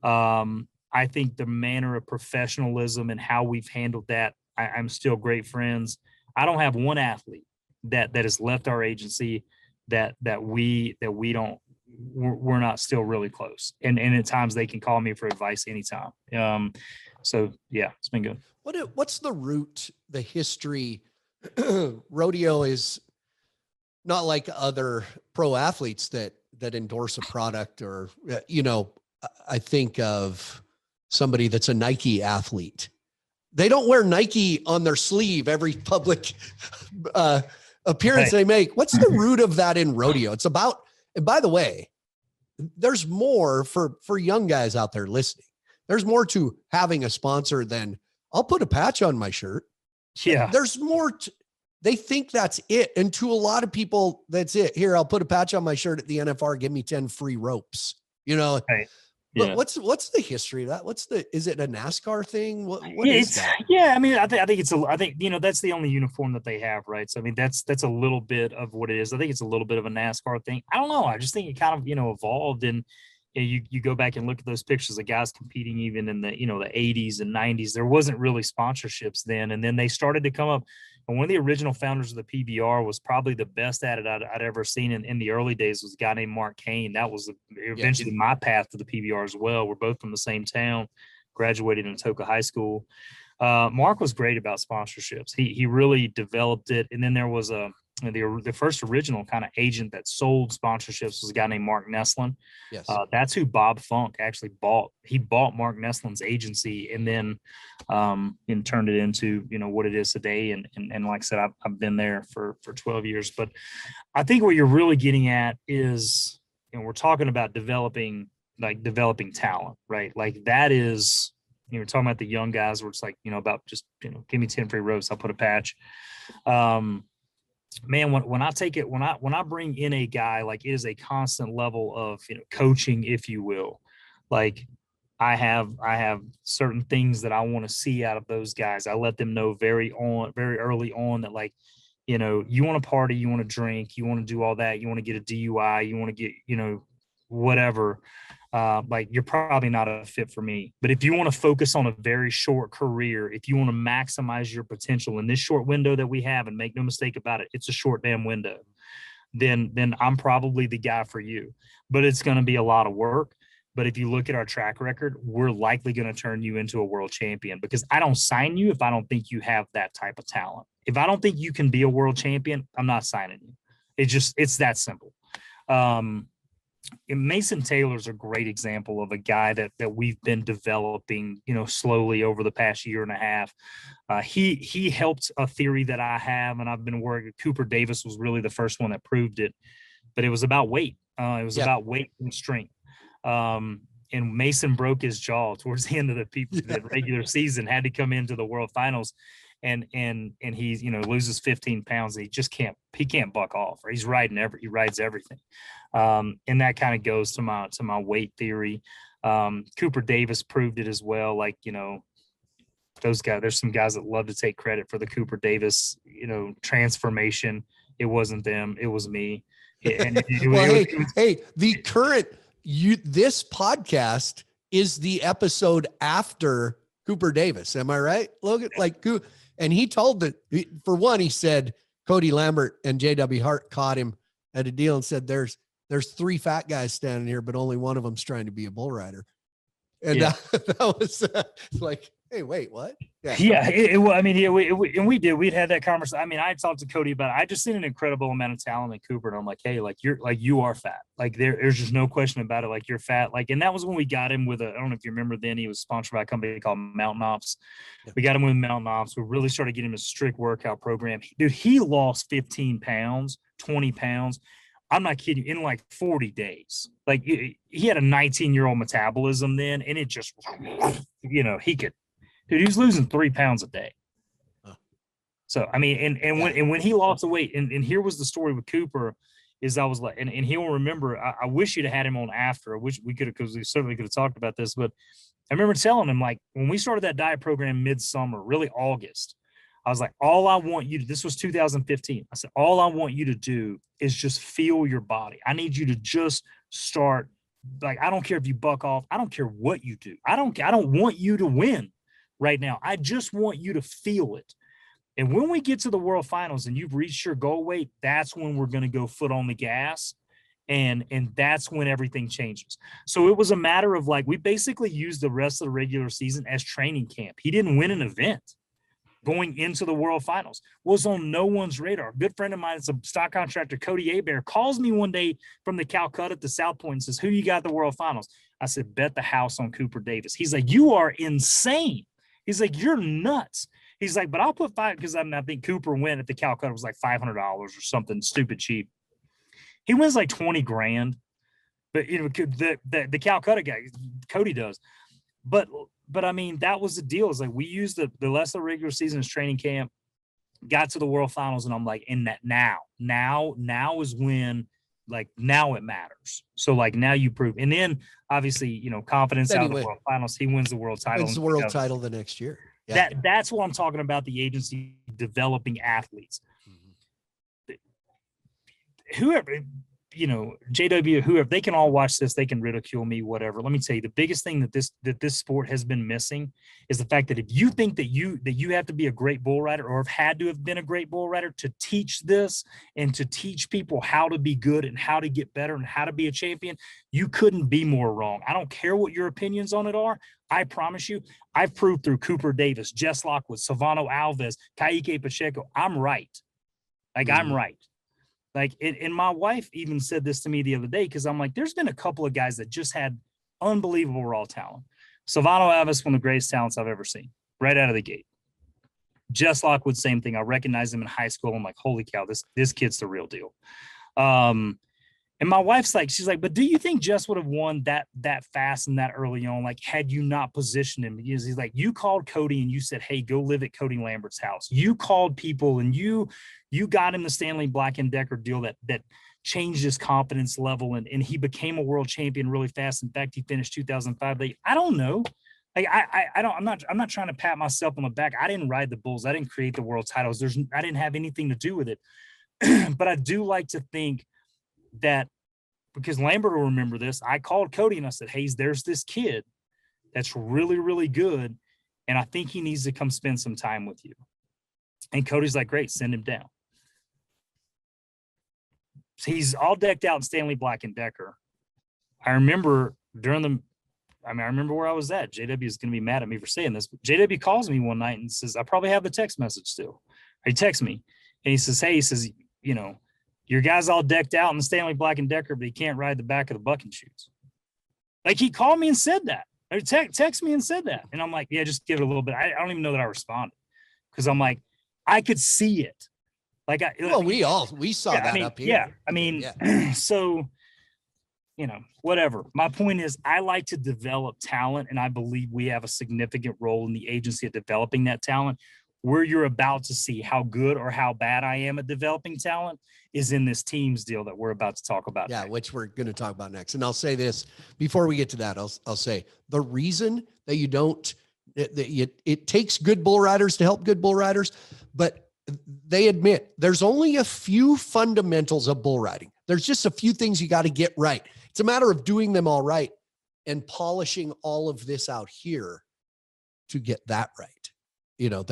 I think the manner of professionalism and how we've handled that, I'm still great friends. I don't have one athlete that has left our agency that we're not still really close. And at times they can call me for advice anytime. So yeah, it's been good. What's the root, the history? Rodeo is not like other pro athletes that endorse a product, or, I think of somebody that's a Nike athlete. They don't wear Nike on their sleeve every public appearance they make. What's the root of that in rodeo? It's about, and by the way, there's more for young guys out there listening. There's more to having a sponsor than I'll put a patch on my shirt. Yeah. There's more. They think that's it. And to a lot of people, that's it. Here, I'll put a patch on my shirt at the NFR. Give me 10 free ropes, Right. Yeah. But what's the history of that? Is it a NASCAR thing? What yeah, is that? Yeah. I mean, I think that's the only uniform that they have. Right. So, I mean, that's a little bit of what it is. I think it's a little bit of a NASCAR thing. I don't know. I just think it kind of, evolved, and you go back and look at those pictures of guys competing even in the, the 80s and 90s, there wasn't really sponsorships then. And then they started to come up. And one of the original founders of the PBR was probably the best at it I'd ever seen in the early days, was a guy named Mark Kane. That was eventually my path to the PBR as well. We're both from the same town, graduated in Atoka High School. Mark was great about sponsorships. He really developed it. And then there was the first original kind of agent that sold sponsorships was a guy named Mark Neslin. Yes. That's who Bob Funk actually bought. He bought Mark Neslin's agency and then and turned it into, what it is today. And like I said, I've been there for 12 years. But I think what you're really getting at is, we're talking about developing talent, right? Like that is, we're talking about the young guys where it's like, about just, give me 10 free ropes, I'll put a patch. Man, when I bring in a guy, like, it is a constant level of, coaching, if you will. Like, I have certain things that I want to see out of those guys. I let them know very early on that, like, you want to party, you want to drink, you want to do all that, you want to get a DUI, you want to get, whatever. Like, you're probably not a fit for me. But if you want to focus on a very short career, if you want to maximize your potential in this short window that we have, and make no mistake about it, it's a short damn window, then I'm probably the guy for you. But it's going to be a lot of work. But if you look at our track record, we're likely going to turn you into a world champion, because I don't sign you if I don't think you have that type of talent. If I don't think you can be a world champion, I'm not signing you. It's that simple. Mason Taylor's a great example of a guy that we've been developing, slowly over the past year and a half. He helped a theory that I have, and I've been working. Cooper Davis was really the first one that proved it, but it was about weight. It was about weight and strength. And Mason broke his jaw towards the end of the regular season, had to come into the World Finals, and he's, loses 15 pounds. And he can't buck off, or he rides everything. And that kind of goes to my weight theory. Cooper Davis proved it as well. Like, those guys, there's some guys that love to take credit for the Cooper Davis, transformation. It wasn't them, it was me. This podcast is the episode after Cooper Davis. Am I right, Logan? And he told that, for one, he said Cody Lambert and JW Hart caught him at a deal and said, there's 3 fat guys standing here, but only one of them's trying to be a bull rider. And that was like, hey, wait, what? We'd had that conversation. I mean, I talked to Cody about it. I just seen an incredible amount of talent in Cooper. And I'm like, hey, you are fat. Like, there's just no question about it. Like, you're fat. Like, and that was when we got him with I don't know if you remember then, he was sponsored by a company called Mountain Ops. Yeah. We got him with Mountain Ops. We really started getting him a strict workout program. Dude, he lost 15 pounds, 20 pounds. I'm not kidding you, in like 40 days. Like, he had a 19-year-old metabolism then, and it just, he was losing 3 pounds a day. So, I mean, when he lost the weight, and here was the story with Cooper, is I was like, and he'll remember, I wish you'd have had him on after. I wish we could have, because we certainly could have talked about this, but I remember telling him, like, when we started that diet program midsummer, really August, I was like, all I want you to, this was 2015. I said, all I want you to do is just feel your body. I need you to just start. Like, I don't care if you buck off. I don't care what you do. I don't want you to win right now. I just want you to feel it. And when we get to the World Finals and you've reached your goal weight, that's when we're going to go foot on the gas. And that's when everything changes. So it was a matter of, like, we basically used the rest of the regular season as training camp. He didn't win an event. Going into the World Finals was on no one's radar. A good friend of mine, it's a stock contractor, Cody Lambert, calls me one day from the Calcutta at the South Point and says, who you got at the World Finals? I said, bet the house on Cooper Davis. He's like, you are insane. He's like, you're nuts. He's like, but I'll put 5, because I think Cooper win at the Calcutta was like $500 or something stupid cheap. He wins like 20 grand, but the Calcutta guy, Cody does. But I mean, that was the deal. It's like, we used the less of the regular season as training camp, got to the World Finals, and I'm like, in that now is when, like, now it matters. So, like, now you prove. And then obviously, confidence out of the World Finals, he wins the world title. Wins the world title the next year. Yeah. That's what I'm talking about, the agency developing athletes. Mm-hmm. Whoever, JW, whoever, they can all watch this, they can ridicule me, whatever. Let me tell you, the biggest thing that this sport has been missing is the fact that if you think that you have to be a great bull rider, or have had to have been a great bull rider to teach this and to teach people how to be good and how to get better and how to be a champion, you couldn't be more wrong. I don't care what your opinions on it are. I promise you, I've proved through Cooper Davis, Jess Lockwood, Silvano Alves, Kaique Pacheco, I'm right. Like, I'm right. Like, and my wife even said this to me the other day, because I'm like, there's been a couple of guys that just had unbelievable raw talent. Silvano Alves, one of the greatest talents I've ever seen, right out of the gate. Jess Lockwood, same thing. I recognized him in high school. I'm like, holy cow, this kid's the real deal. And my wife's like, she's like, but do you think Jess would have won that fast and that early on? Like, had you not positioned him? Because he's like, you called Cody and you said, hey, go live at Cody Lambert's house. You called people and you got him the Stanley Black and Decker deal that changed his confidence level, and he became a world champion really fast. In fact, he finished 2005. I don't know. Like, I'm not trying to pat myself on the back. I didn't ride the Bulls. I didn't create the world titles. I didn't have anything to do with it. But I do like to think that, because Lambert will remember this, I called Cody and I said, hey, there's this kid that's really, really good, and I think he needs to come spend some time with you. And Cody's like, great, send him down. So he's all decked out in Stanley Black and Decker. I remember I remember where I was at. JW is going to be mad at me for saying this, but JW calls me one night and says, I probably have the text message still. He texts me and he says, hey, you know, your guy's all decked out in the Stanley Black and Decker, but he can't ride the back of the bucking shoes. Like, he called me and said that. Or text me and said that. And I'm like, yeah, just give it a little bit. I don't even know that I responded, because I'm like, I could see it. Like, we saw that up here. Yeah. So, you know, whatever. My point is, I like to develop talent, and I believe we have a significant role in the agency of developing that talent. Where you're about to see how good or how bad I am at developing talent is in this teams deal that we're about to talk about. Yeah, which we're going to talk about next. And I'll say this before we get to that. I'll say the reason that you don't, it takes good bull riders to help good bull riders, but they admit there's only a few fundamentals of bull riding. There's just a few things you got to get right. It's a matter of doing them all right and polishing all of this out here to get that right. You know,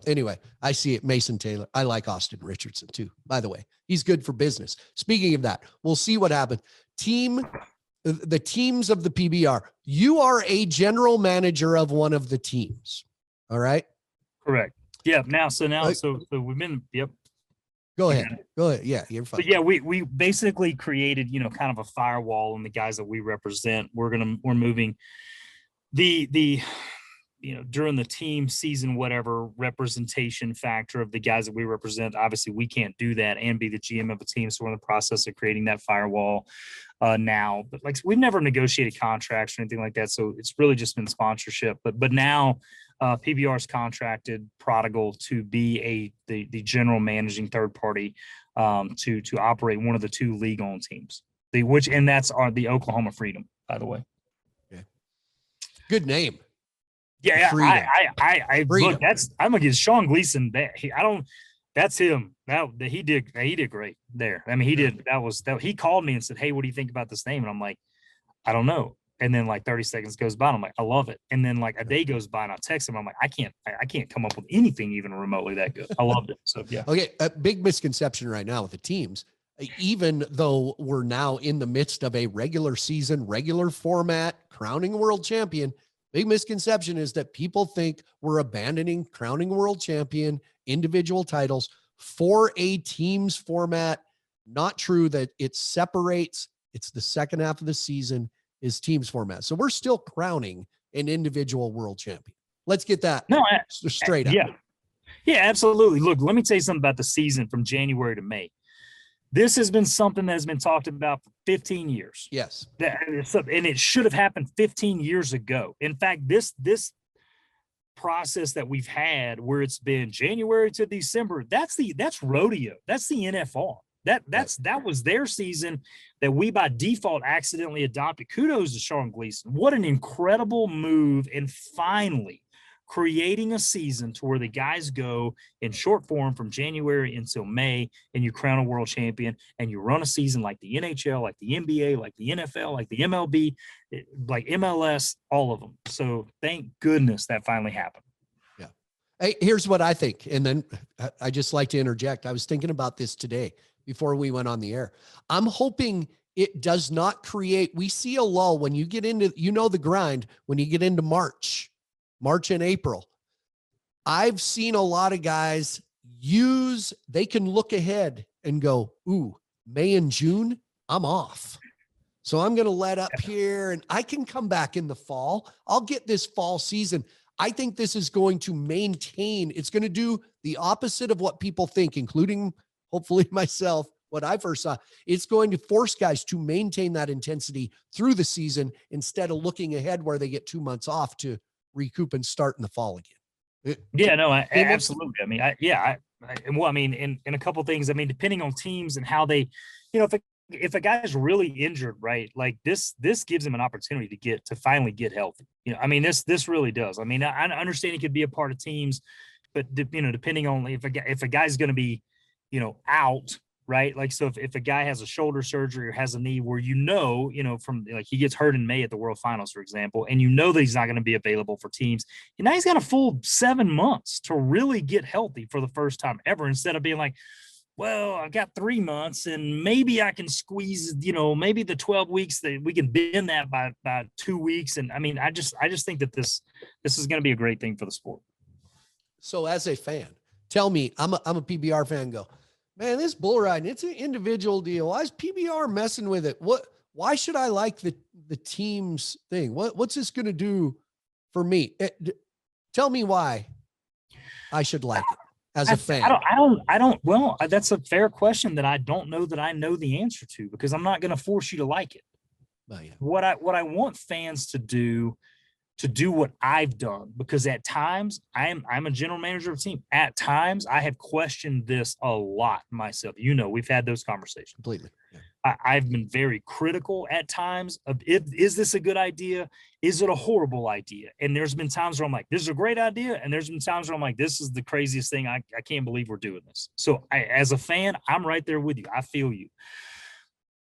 anyway, I see it. Mason Taylor. I like Austin Richardson too, by the way. He's good for business. Speaking of that, we'll see what happens. The teams of the PBR. You are a general manager of one of the teams. All right. Correct. Yeah. So we've been, yep. Go ahead. Yeah, you're fine. But yeah, we basically created, you know, kind of a firewall, and the guys that we represent, we're moving the you know, during the team season, whatever representation factor of the guys that we represent. Obviously, we can't do that and be the GM of a team. So we're in the process of creating that firewall now. But like, we've never negotiated contracts or anything like that. So it's really just been sponsorship. But now PBR's contracted Prodigal to be the general managing third party to operate one of the two league-owned teams. And that's the Oklahoma Freedom, by the way. Okay. Good name. Yeah, I look. I'm gonna give Sean Gleason that. That's him. He did great there. I mean, he did. He called me and said, "Hey, what do you think about this name?" And I'm like, I don't know. And then like 30 seconds goes by, and I'm like, I love it. And then like a day goes by, and I text him. I'm like, I can't come up with anything even remotely that good. I loved it. So yeah. Okay, a big misconception right now with the teams. Even though we're now in the midst of a regular season, regular format, crowning a world champion. Big misconception is that people think we're abandoning crowning world champion, individual titles for a teams format. Not true. That it separates. It's the second half of the season is teams format. So we're still crowning an individual world champion. Let's get that straight up. Yeah, absolutely. Look, let me tell you something about the season from January to May. This has been something that has been talked about for 15 years. Yes. And it should have happened 15 years ago. In fact, this process that we've had where it's been January to December, that's rodeo. That's the NFR. That was their season that we by default accidentally adopted. Kudos to Sean Gleason. What an incredible move. And finally creating a season to where the guys go in short form from January until May, and you crown a world champion, and you run a season like the NHL, like the NBA, like the NFL, like the MLB, like MLS, all of them. So thank goodness that finally happened. Yeah. Hey, here's what I think. And then I just like to interject. I was thinking about this today before we went on the air. I'm hoping it does not create, we see a lull when you get into, the grind, when you get into March and April. I've seen a lot of guys they can look ahead and go, ooh, May and June, I'm off. So I'm going to let up here and I can come back in the fall. I'll get this fall season. I think this is going to maintain. It's going to do the opposite of what people think, including hopefully myself, what I first saw. It's going to force guys to maintain that intensity through the season instead of looking ahead where they get 2 months off to recoup and start in the fall again. Yeah, no, absolutely. I mean, well, I mean, in a couple of things, I mean, depending on teams and how they, if a guy's really injured, right, like this gives him an opportunity to finally get healthy. I mean, this really does. I mean, I understand he could be a part of teams, but depending on if a guy's going to be, out, right? Like, so if a guy has a shoulder surgery or has a knee where, from like he gets hurt in May at the World Finals, for example, and that he's not going to be available for teams, and now he's got a full 7 months to really get healthy for the first time ever, instead of being like, well, I've got 3 months and maybe I can squeeze, maybe the 12 weeks that we can bend that by 2 weeks. And I mean, I just think that this is going to be a great thing for the sport. So as a fan, tell me, I'm a PBR fan, go, man, this bull riding, it's an individual deal. Why is PBR messing with it? Why should I like the team's thing? What's this going to do for me? Tell me why I should like it as a fan. I don't, well, that's a fair question that I don't know that I know the answer to, because I'm not going to force you to like it. Oh, yeah. What I want fans to do what I've done, because at times I'm a general manager of a team. At times I have questioned this a lot myself. We've had those conversations. Completely. Yeah. I've been very critical at times of, is this a good idea? Is it a horrible idea? And there's been times where I'm like, this is a great idea. And there's been times where I'm like, this is the craziest thing. I can't believe we're doing this. So as a fan, I'm right there with you. I feel you.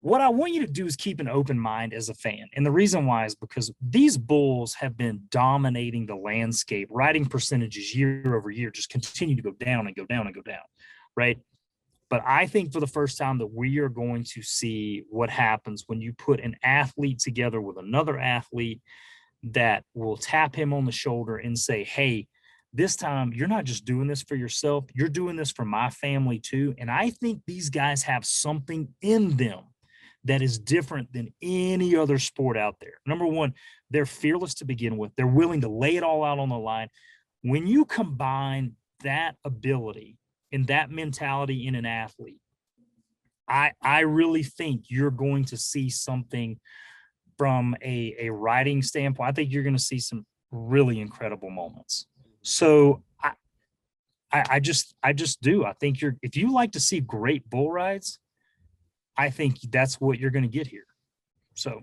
What I want you to do is keep an open mind as a fan. And the reason why is because these bulls have been dominating the landscape. Riding percentages year over year just continue to go down and go down and go down, right? But I think for the first time that we are going to see what happens when you put an athlete together with another athlete that will tap him on the shoulder and say, hey, this time you're not just doing this for yourself, you're doing this for my family too. And I think these guys have something in them that is different than any other sport out there. Number one, they're fearless to begin with. They're willing to lay it all out on the line. When you combine that ability and that mentality in an athlete, I really think you're going to see something from a riding standpoint. I think you're going to see some really incredible moments. So I just do. I think if you like to see great bull rides, I think that's what you're going to get here. So,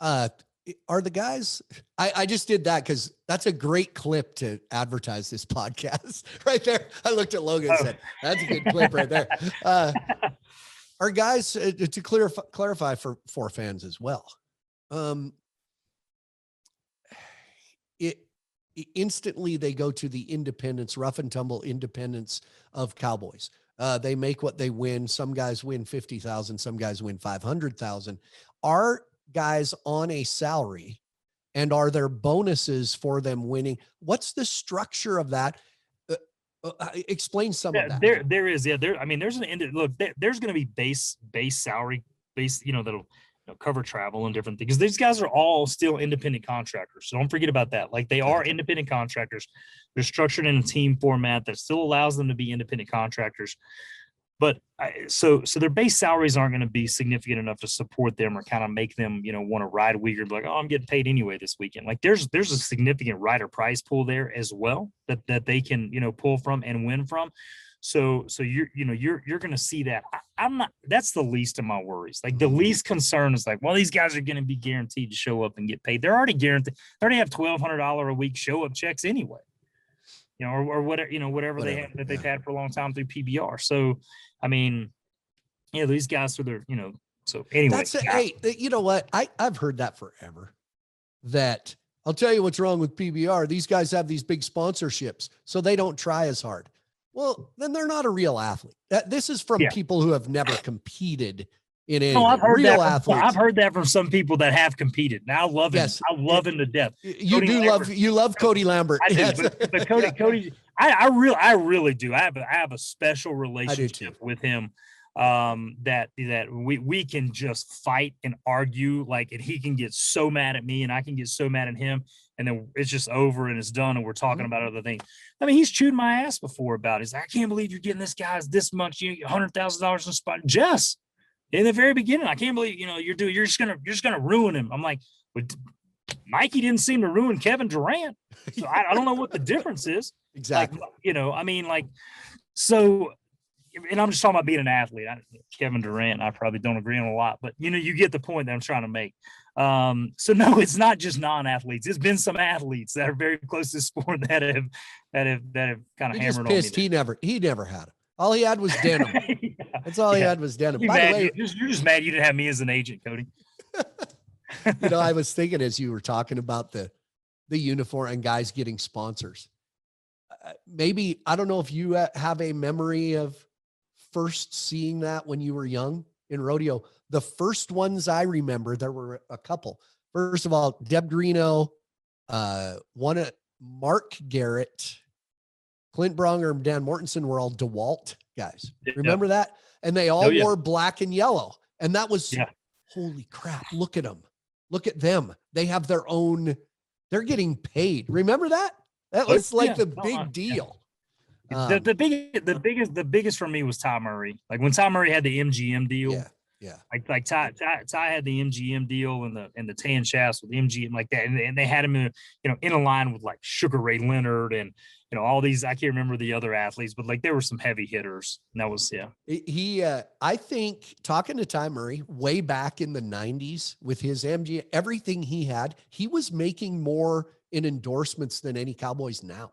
are the guys, I just did that because that's a great clip to advertise this podcast right there. I looked at Logan and said, that's a good clip right there. Are guys, to clarify for fans as well. Instantly they go to the independence, rough and tumble independence of cowboys. They make what they win. Some guys win 50,000. Some guys win 500,000. Are guys on a salary, and are there bonuses for them winning? What's the structure of that? Explain some of that. There is. Yeah. I mean, there's there's going to be base salary, that'll cover travel and different things, because these guys are all still independent contractors. So don't forget about that. Like, they are independent contractors. They're structured in a team format that still allows them to be independent contractors. But so their base salaries aren't going to be significant enough to support them or kind of make them, want to ride a week or be like, oh, I'm getting paid anyway this weekend. Like, there's a significant rider prize pool there as well that they can, pull from and win from. So you're going to see that. I'm not, that's the least of my worries. Like, the least concern is like, well, these guys are going to be guaranteed to show up and get paid. They're already guaranteed. They already have $1,200 a week show up checks anyway, or whatever, whatever they have that they've had for a long time through PBR. So, I mean, these guys are there, so anyway. Hey, you know what? I've heard that forever, that I'll tell you what's wrong with PBR. These guys have these big sponsorships, so they don't try as hard. Well, then they're not a real athlete. This is from people who have never competed in any real athletes. I've heard that from some people that have competed. And I love him. I love him to death. You love Cody Lambert. I do, but Cody, I really do. I have a special relationship with him. that we can just fight and argue, like, and he can get so mad at me and I can get so mad at him, and then it's just over and it's done and we're talking about other things. I mean, he's chewed my ass before about it. He's like, I can't believe you're getting this guy's this much, $100,000 in spot. Jess, in the very beginning, I can't believe you're just gonna ruin him. I'm like, but Nike didn't seem to ruin Kevin Durant, so I don't know what the difference is. Exactly. Like, I mean, like, so. And I'm just talking about being an athlete. Kevin Durant and I probably don't agree on a lot, but you get the point that I'm trying to make. So no, it's not just non-athletes. It's been some athletes that are very close to the sport that have kind of hammered on me. He never had it. All he had was denim. Yeah. That's all he had was denim. By the way, you're just mad you didn't have me as an agent, Cody. I was thinking as you were talking about the uniform and guys getting sponsors. Maybe, I don't know if you have a memory of first seeing that when you were young in rodeo. The first ones I remember, there were a couple. First of all, Deb Greeno, Mark Garrett, Clint Bronger, and Dan Mortensen were all DeWalt guys. Remember that? And they all wore black and yellow. And that was, holy crap, look at them. Look at them. They have their own, they're getting paid. Remember that? That was like the big deal. The biggest for me was Ty Murray. Like when Ty Murray had the MGM deal. Yeah. Like Ty had the MGM deal and the tan shafts with MGM like that, and they had him in a line with like Sugar Ray Leonard and all these. I can't remember the other athletes, but like there were some heavy hitters. And that was He I think talking to Ty Murray way back in the 90s with his MGM, everything he had, he was making more in endorsements than any Cowboys now.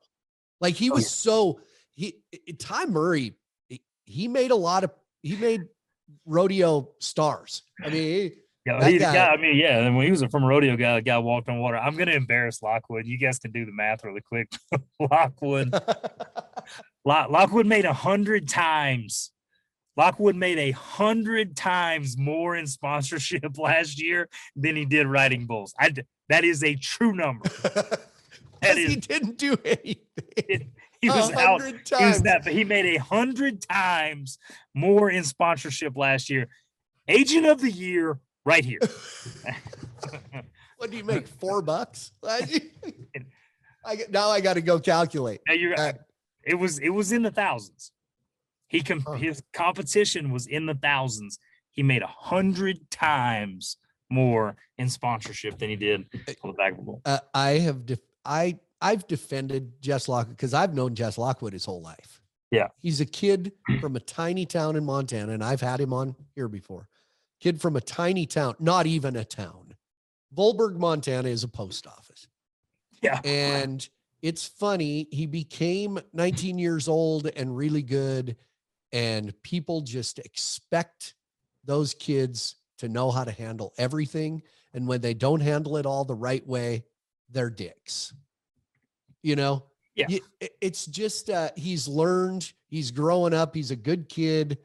Like he was Ty Murray, he made rodeo stars. I mean, he's a guy. I mean, and when he was from a rodeo guy, the guy walked on water. I'm going to embarrass Lockwood. You guys can do the math really quick. Lockwood made 100 times. Lockwood made 100 times more in sponsorship last year than he did riding bulls. That is a true number. He didn't do anything. He was out. But he made 100 times more in sponsorship last year. Agent of the year, right here. What do you make? $4? Now I got to go calculate. It was in the thousands. His competition was in the thousands. He made 100 times more in sponsorship than he did on the back of the bull. I've defended Jess Lockwood because I've known Jess Lockwood his whole life. Yeah. He's a kid from a tiny town in Montana, and I've had him on here before. Kid from a tiny town, not even a town. Volberg, Montana is a post office. Yeah. And it's funny, he became 19 years old and really good, and people just expect those kids to know how to handle everything. And when they don't handle it all the right way, they're dicks. It's just he's learned, he's growing up, he's a good kid,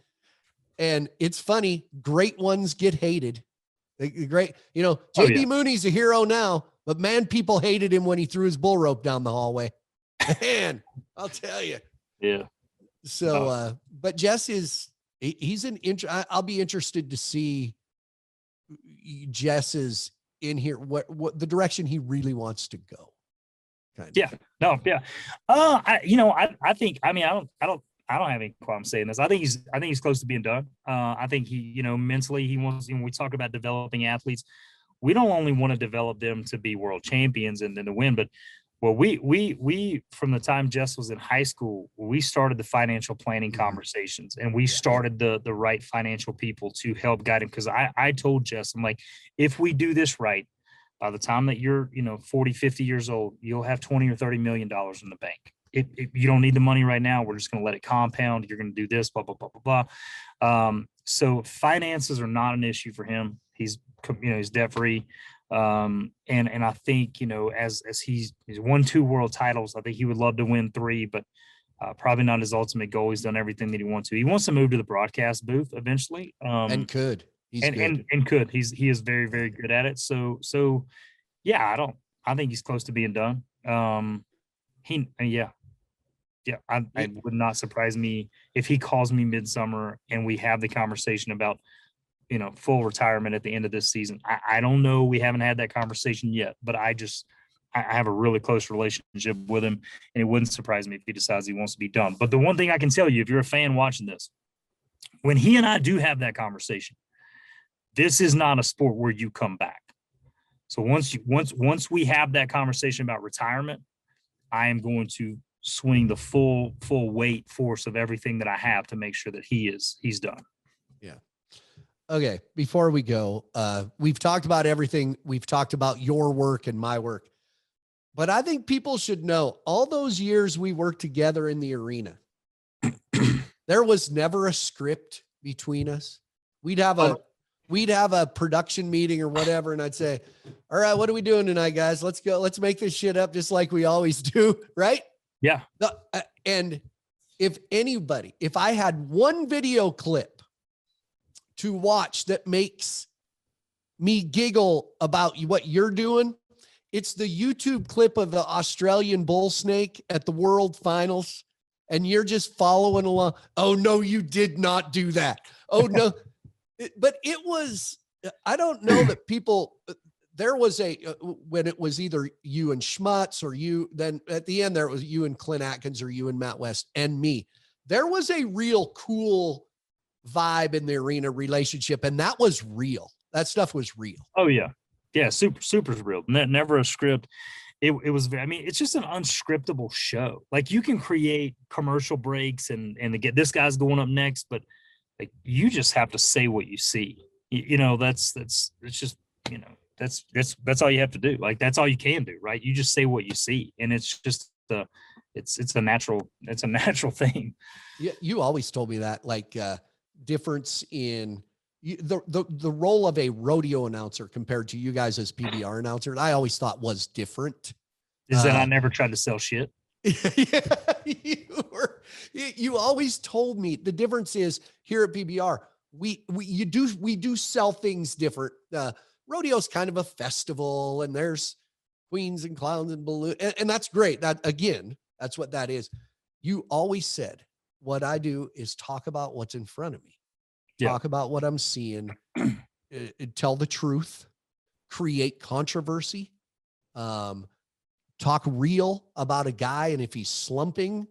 and it's funny, great ones get hated. Great, JB Mooney's a hero now, but man, people hated him when he threw his bull rope down the hallway. Man, I'll tell you. Yeah. So, but Jess he's I'll be interested to see Jess's in here, what the direction he really wants to go. I think, I don't have any problem saying this. I think he's close to being done. I think he, mentally he wants, when we talk about developing athletes, we don't only want to develop them to be world champions and then to win, but we from the time Jess was in high school, we started the financial planning conversations, and we started the right financial people to help guide him. Cause I told Jess, I'm like, if we do this right, by the time that you're, 40, 50 years old, you'll have 20 or $30 million in the bank. You don't need the money right now. We're just going to let it compound. You're going to do this, blah, blah, blah, blah, blah. So finances are not an issue for him. He's debt free. And I think, as he's won 2 world titles, I think he would love to win 3, but probably not his ultimate goal. He's done everything that he wants to. He wants to move to the broadcast booth eventually. And could. He is very, very good at it. So yeah, I think he's close to being done. Yeah, I would not surprise me if he calls me midsummer and we have the conversation about, full retirement at the end of this season. I don't know. We haven't had that conversation yet, but I have a really close relationship with him, and it wouldn't surprise me if he decides he wants to be done. But the one thing I can tell you, if you're a fan watching this, when he and I do have that conversation, this is not a sport where you come back. So once we have that conversation about retirement, I am going to swing the full weight force of everything that I have to make sure that he's done. Yeah. Okay. Before we go, we've talked about everything. We've talked about your work and my work, but I think people should know all those years we worked together in the arena, there was never a script between us. We'd have a production meeting or whatever. And I'd say, all right, what are we doing tonight, guys? Let's go. Let's make this shit up just like we always do. Right. Yeah. And if I had one video clip to watch that makes me giggle about what you're doing, it's the YouTube clip of the Australian bull snake at the World Finals. And you're just following along. Oh, no, you did not do that. Oh, no. But it was, I don't know that people, there was when it was either you and Schmutz or you, then at the end, there was you and Clint Atkins or you and Matt West and me. There was a real cool vibe in the arena relationship. And that was real. That stuff was real. Oh yeah. Yeah. Super real. Never a script. It was, it's just an unscriptable show. Like you can create commercial breaks and to get this guy's going up next, but like you just have to say what you see. That's just, that's all you have to do. Like that's all you can do, right? You just say what you see, and it's just it's a natural thing. Yeah, you always told me that, like difference in the role of a rodeo announcer compared to you guys as PBR announcers. I always thought was different. Is that I never tried to sell shit. Yeah, you always told me the difference is here at PBR, we do sell things different. Rodeo's kind of a festival, and there's queens and clowns and balloons, and that's great. That's what that is. You always said, what I do is talk about what's in front of me, talk about what I'm seeing, tell the truth, create controversy, talk real about a guy. And if he's slumping,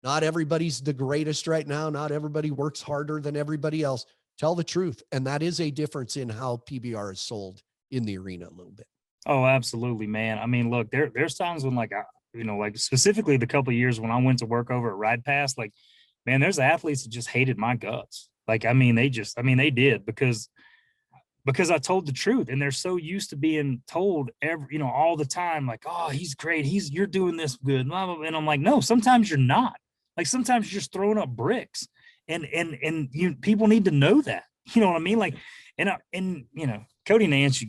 not everybody's the greatest right now. Not everybody works harder than everybody else. Tell the truth. And that is a difference in how PBR is sold in the arena a little bit. Oh, absolutely, man. Look, there's times when like specifically the couple of years when I went to work over at Ride Pass, like, man, there's athletes that just hated my guts. Like, they did because I told the truth, and they're so used to being told all the time, like, oh, he's great. You're doing this good. Blah, blah, blah. And I'm like, no, sometimes you're not. Like, sometimes you're just throwing up bricks, and people need to know that, you know what I mean? Like, Cody Nance,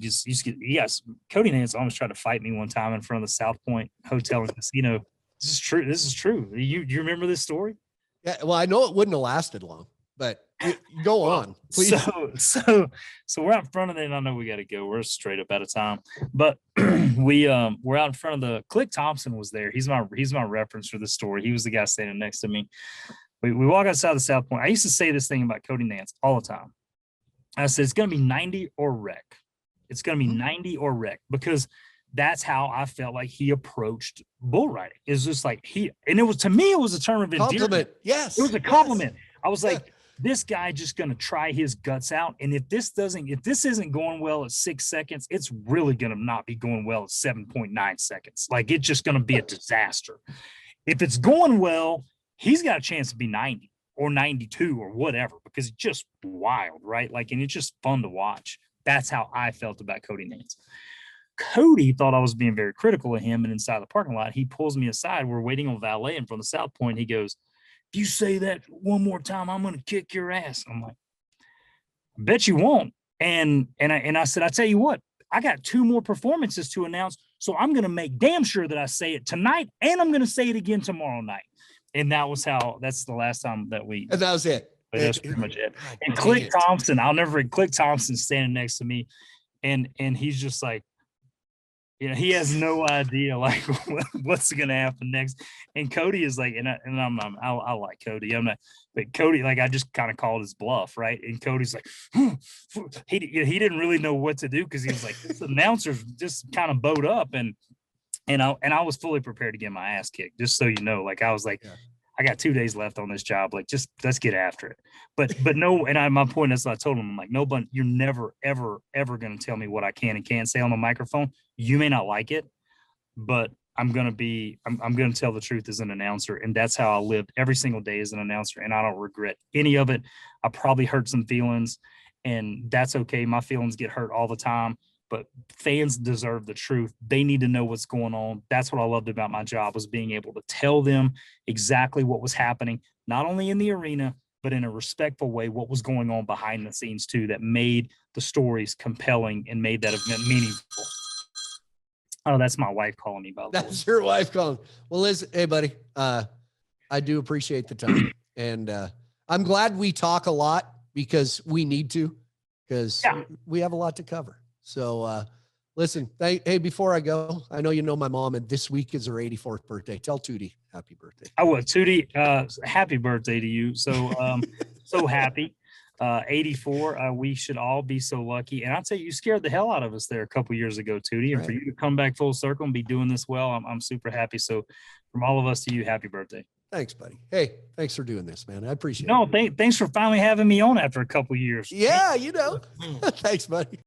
Cody Nance almost tried to fight me one time in front of the South Point Hotel and Casino. This is true. You remember this story? Yeah. Well, I know it wouldn't have lasted long, but go on, please. So we're out in front of it, and I know we got to go. We're straight up out of time, but we're out in front of the Click Thompson was there. He's my reference for the story. He was the guy standing next to me. We walk outside the South Point. I used to say this thing about Cody Nance all the time. I said, it's going to be 90 or wreck. It's going to be 90 or wreck, because that's how I felt like he approached bull riding. It's just like and it was, to me, it was a term of endearment. Compliment. Yes. It was a compliment. Yes. I was like, this guy just going to try his guts out. And if this isn't going well at 6 seconds, it's really going to not be going well at 7.9 seconds. Like, it's just going to be a disaster. If it's going well, he's got a chance to be 90 or 92 or whatever, because it's just wild, right? Like, and it's just fun to watch. That's how I felt about Cody Nance. Cody thought I was being very critical of him, and inside the parking lot, he pulls me aside. We're waiting on valet in front of the South Point. He goes, if you say that one more time, I'm going to kick your ass. I'm like, I bet you won't. And I said, I tell you what, I got 2 more performances to announce, so I'm going to make damn sure that I say it tonight, and I'm going to say it again tomorrow night. And that's the last time that we. And that was it. But that's pretty much it. And Click Thompson, I'll never forget Click Thompson standing next to me, and he's just like, he has no idea like what's going to happen next. And Cody is like, I like Cody. I'm not, but Cody, like, I just kind of called his bluff, right? And Cody's like, he didn't really know what to do because he was like, this announcer's just kind of bowed up, and I was fully prepared to get my ass kicked. Just so you know, like I was like, yeah. I got 2 days left on this job. Like, just let's get after it. But no, and my point is, I told him, I'm like, no, but you're never, ever, ever going to tell me what I can and can't say on the microphone. You may not like it, but I'm going to tell the truth as an announcer. And that's how I lived every single day as an announcer. And I don't regret any of it. I probably hurt some feelings, and that's okay. My feelings get hurt all the time. But fans deserve the truth. They need to know what's going on. That's what I loved about my job, was being able to tell them exactly what was happening, not only in the arena, but in a respectful way, what was going on behind the scenes too, that made the stories compelling and made that event meaningful. Oh, that's my wife calling me, by the way. That's your wife calling. Well, listen, hey, buddy, I do appreciate the time. And I'm glad we talk a lot, because we need to, because we have a lot to cover. So listen, hey, before I go, I know you know my mom, and this week is her 84th birthday. Tell Tootie happy birthday. I will. Tootie, happy birthday to you. So so happy. 84. We should all be so lucky. And I'll tell you, you scared the hell out of us there a couple years ago, Tootie. And for you to come back full circle and be doing this well, I'm super happy. So from all of us to you, happy birthday. Thanks, buddy. Hey, thanks for doing this, man. I appreciate it. No, thanks for finally having me on after a couple years. Yeah, Thanks, buddy.